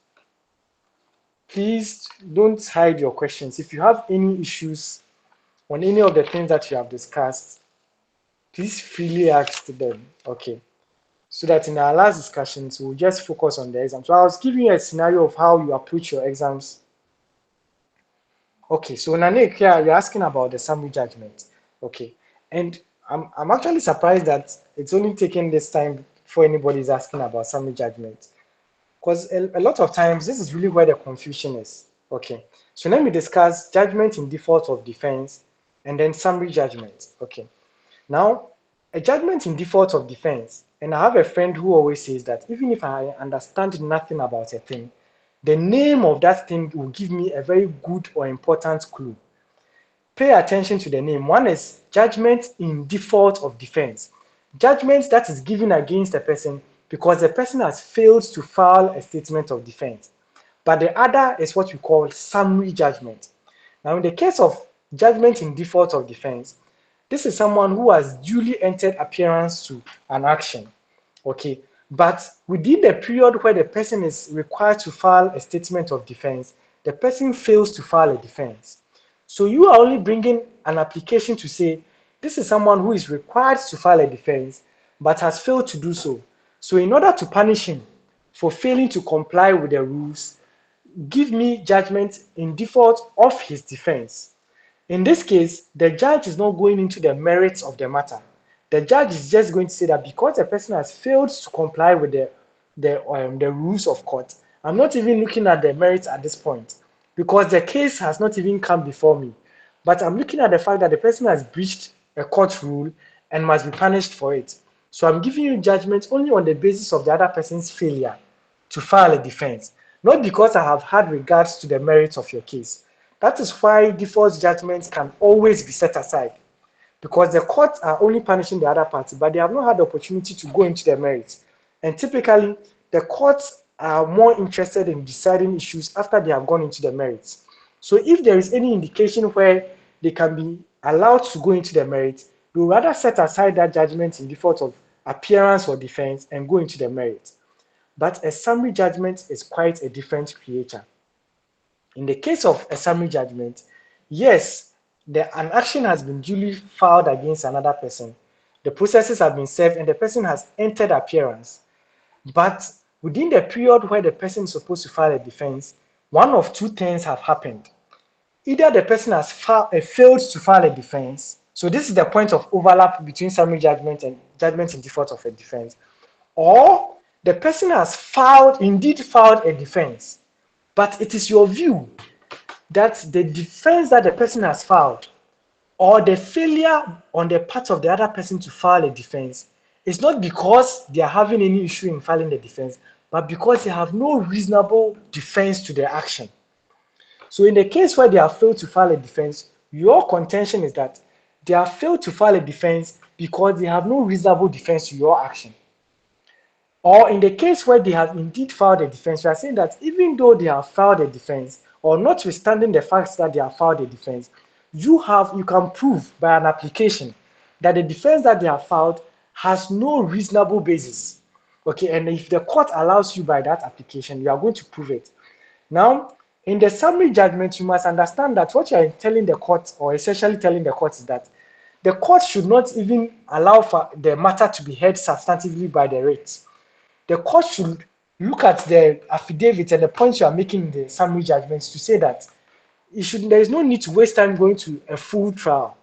Please don't hide your questions. If you have any issues on any of the things that you have discussed, please freely ask them. Okay, so that in our last discussions, we'll just focus on the exam. So I was giving you a scenario of how you approach your exams. Okay, so Nanek, here you're asking about the summary judgment. Okay, and I'm actually surprised that it's only taken this time before anybody is asking about summary judgment, because a lot of times this is really where the confusion is. Okay, so let me discuss judgment in default of defense and then summary judgment. Okay, now a judgment in default of defense, and I have a friend who always says that even if I understand nothing about a thing, the name of that thing will give me a very good or important clue. Pay attention to the name. One is judgment in default of defense. Judgment that is given against a person because the person has failed to file a statement of defense. But the other is what we call summary judgment. Now, in the case of judgment in default of defense, this is someone who has duly entered appearance to an action. Okay, but within the period where the person is required to file a statement of defense, the person fails to file a defense. So you are only bringing an application to say, this is someone who is required to file a defense, but has failed to do so. So in order to punish him for failing to comply with the rules, give me judgment in default of his defense. In this case, the judge is not going into the merits of the matter. The judge is just going to say that because a person has failed to comply with the rules of court, I'm not even looking at the merits at this point because the case has not even come before me. But I'm looking at the fact that the person has breached a court rule and must be punished for it. So I'm giving you judgment only on the basis of the other person's failure to file a defense, not because I have had regards to the merits of your case. That is why default judgments can always be set aside, because the courts are only punishing the other party, but they have not had the opportunity to go into the merits. And typically, the courts are more interested in deciding issues after they have gone into the merits. So if there is any indication where they can be allowed to go into the merits, we would rather set aside that judgment in default of appearance or defense and go into the merits. But a summary judgment is quite a different creature. In the case of a summary judgment, yes, an action has been duly filed against another person. The processes have been served and the person has entered appearance. But within the period where the person is supposed to file a defense, one of two things have happened. Either the person has failed to file a defense, so this is the point of overlap between summary judgment and judgment in default of a defense, or the person has indeed filed a defense, but it is your view that the defense that the person has filed or the failure on the part of the other person to file a defense is not because they are having any issue in filing the defense, but because they have no reasonable defense to their action. So in the case where they have failed to file a defense, your contention is that they have failed to file a defense because they have no reasonable defense to your action. Or in the case where they have indeed filed a defense, we are saying that even though they have filed a defense, or notwithstanding the fact that they have filed a defense, you can prove by an application that the defense that they have filed has no reasonable basis. Okay, and if the court allows you by that application, you are going to prove it. Now, in the summary judgment, you must understand that what you are telling the court, or essentially telling the court, is that the court should not even allow for the matter to be heard substantively by the writ. The court should look at the affidavit and the points you are making in the summary judgments to say that there is no need to waste time going to a full trial.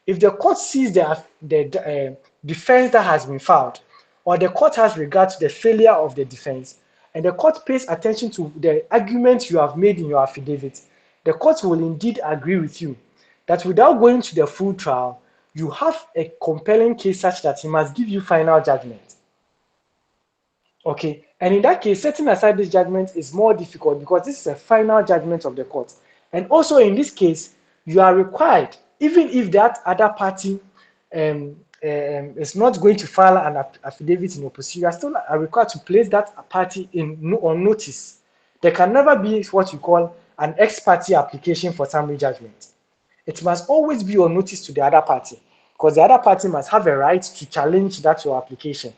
If the court sees the defense that has been filed, or the court has regard to the failure of the defense, and the court pays attention to the arguments you have made in your affidavit, the court will indeed agree with you that without going to the full trial, you have a compelling case such that he must give you final judgment. Okay, and in that case, setting aside this judgment is more difficult because this is a final judgment of the court. And also in this case, you are required, even if that other party is not going to file an affidavit in opposition, you are still required to place that party on notice. There can never be what you call an ex parte application for summary judgment. It must always be on notice to the other party, because the other party must have a right to challenge that your application.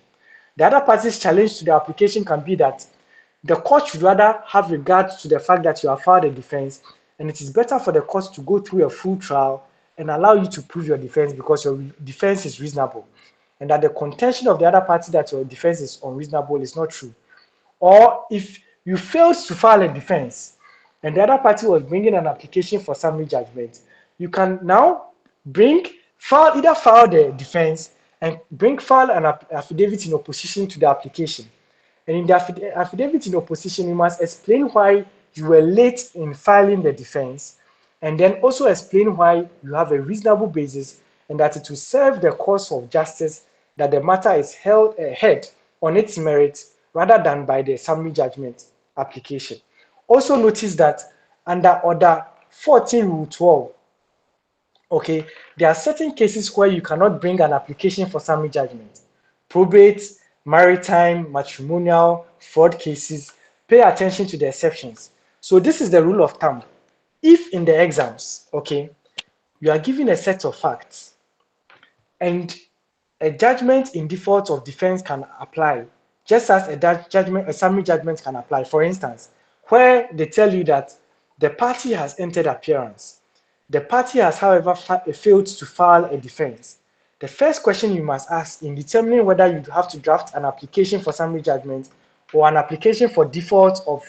The other party's challenge to the application can be that the court should rather have regard to the fact that you have filed a defense, and it is better for the court to go through a full trial and allow you to prove your defense because your defense is reasonable, and that the contention of the other party that your defense is unreasonable is not true. Or if you failed to file a defense and the other party was bringing an application for summary judgment, you can now either file the defense and file an affidavit in opposition to the application. And in the affidavit in opposition, you must explain why you were late in filing the defense, and then also explain why you have a reasonable basis and that it will serve the cause of justice that the matter is held on its merits rather than by the summary judgment application. Also notice that under Order 14 Rule 12, okay, there are certain cases where you cannot bring an application for summary judgment. Probate, maritime, matrimonial, fraud cases, pay attention to the exceptions. So this is the rule of thumb. If in the exams, okay, you are given a set of facts and a judgment in default of defense can apply, just as a summary judgment can apply. For instance, where they tell you that the party has entered appearance. The party has, however, failed to file a defense. The first question you must ask in determining whether you have to draft an application for summary judgment or an application for default of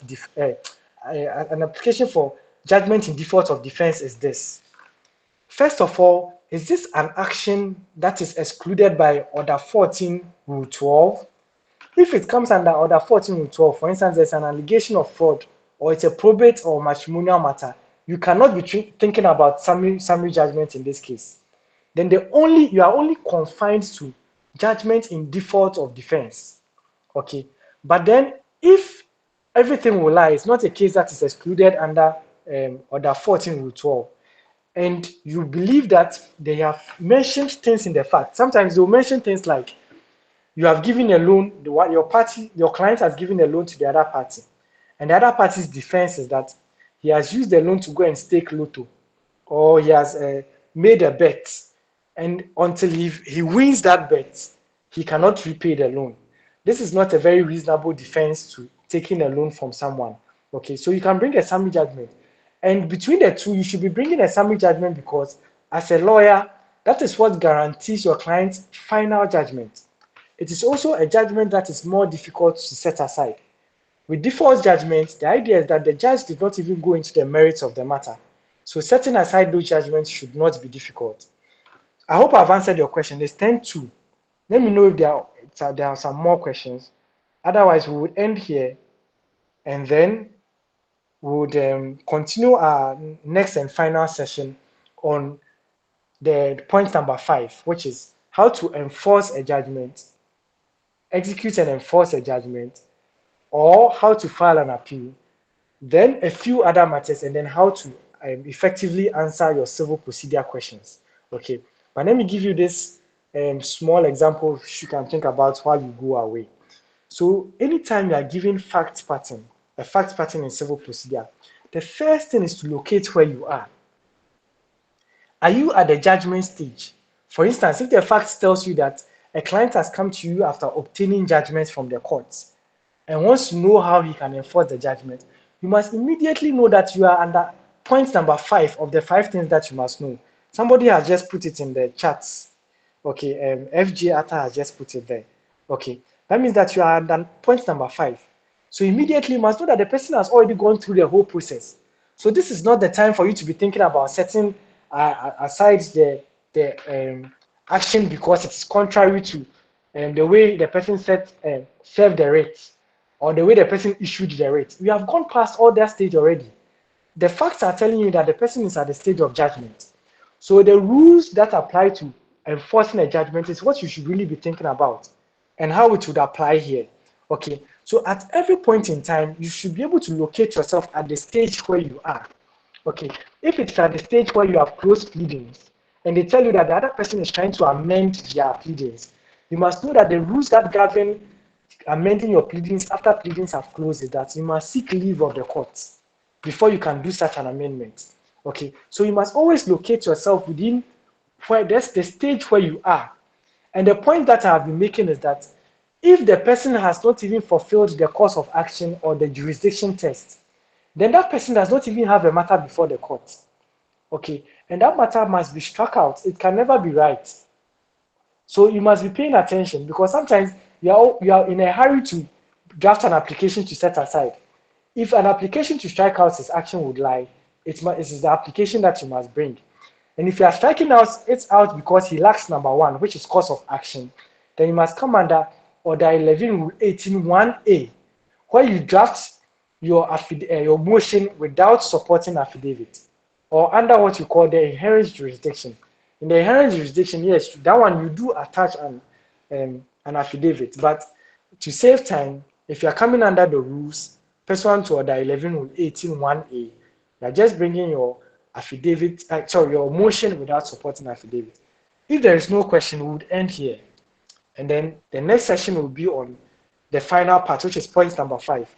an application for judgment in default of defense is this. First of all, is this an action that is excluded by Order 14, Rule 12? If it comes under Order 14, Rule 12, for instance, there's an allegation of fraud, or it's a probate or matrimonial matter, you cannot be thinking about summary judgment in this case. Then you are only confined to judgment in default of defense. Okay, but then if everything will lie, it's not a case that is excluded under Order 14, Rule 12, and you believe that they have mentioned things in the fact. Sometimes they'll mention things like you have given a loan, your client has given a loan to the other party, and the other party's defense is that he has used the loan to go and stake lotto, or he has made a bet, and until he wins that bet, he cannot repay the loan. This is not a very reasonable defense to taking a loan from someone. Okay, so you can bring a summary judgment. And between the two, you should be bringing a summary judgment because as a lawyer, that is what guarantees your client's final judgment. It is also a judgment that is more difficult to set aside. With default judgment, the idea is that the judge did not even go into the merits of the matter. So setting aside those judgments should not be difficult. I hope I've answered your question. It's 10-2. Let me know if there are some more questions. Otherwise, we would end here and then we would continue our next and final session on the point number 5, which is how to enforce a judgment, execute and enforce a judgment, or how to file an appeal, then a few other matters, and then how to effectively answer your civil procedure questions. Okay, but let me give you this small example you can think about while you go away. So anytime you are given a fact pattern in civil procedure, the first thing is to locate where you are. Are you at the judgment stage? For instance, if the fact tells you that a client has come to you after obtaining judgment from the courts and wants to know how he can enforce the judgment, you must immediately know that you are under point number 5 of the 5 things that you must know. Somebody has just put it in the chats. Okay, FJ Atta has just put it there. Okay, that means that you are under point number 5. So immediately you must know that the person has already gone through the whole process. So this is not the time for you to be thinking about setting aside the action because it's contrary to the way the person served the writ or the way the person issued the writ. We have gone past all that stage already. The facts are telling you that the person is at the stage of judgment. So the rules that apply to enforcing a judgment is what you should really be thinking about and how it would apply here. Okay, so at every point in time, you should be able to locate yourself at the stage where you are. Okay, if it's at the stage where you have closed pleadings and they tell you that the other person is trying to amend their pleadings, you must know that the rules that govern amending your pleadings after pleadings have closed is that you must seek leave of the court before you can do such an amendment. Okay, so you must always locate yourself within where that's the stage where you are. And the point that I have been making is that if the person has not even fulfilled the course of action or the jurisdiction test, then that person does not even have a matter before the court. Okay, and that matter must be struck out. It can never be right. So you must be paying attention because sometimes you are in a hurry to draft an application to set aside. If an application to strike out his action would lie, it is the application that you must bring. And if you are striking out, it's out because he lacks number 1, which is cause of action, then you must come under Order 11 Rule 18(1)(a), where you draft your motion without supporting affidavit, or under what you call the inherent jurisdiction. In the inherent jurisdiction, yes, that one you do attach an affidavit, but to save time, if you are coming under the rules pursuant to Order 11 Rule 18(1)(a), you are just bringing your affidavit, your motion without supporting affidavit. If there is no question, we would end here. And then the next session will be on the final part, which is point number 5.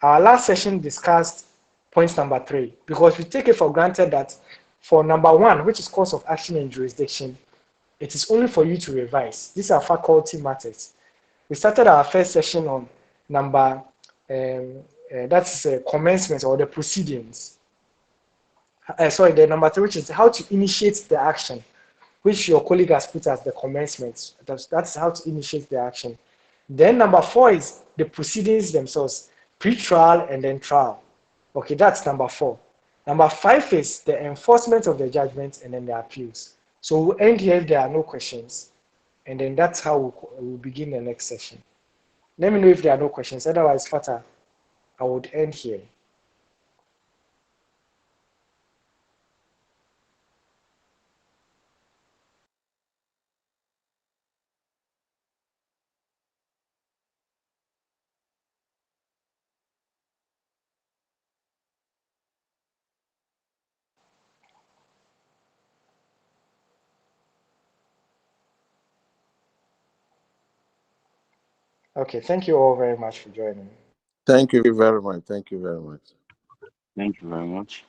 Our last session discussed point number 3 because we take it for granted that for number 1, which is cause of action and jurisdiction, it is only for you to revise. These are faculty matters. We started our first session on number, that's commencement or the proceedings. The number 3, which is how to initiate the action, which your colleague has put as the commencement. That's how to initiate the action. Then number 4 is the proceedings themselves, pre-trial and then trial. Okay, that's number 4. Number 5 is the enforcement of the judgment and then the appeals. So we'll end here if there are no questions. And then that's how we'll begin the next session. Let me know if there are no questions. Otherwise, Fatah, I would end here. Okay, thank you all very much for joining.
Thank you very much. Thank you very much.
Thank you very much.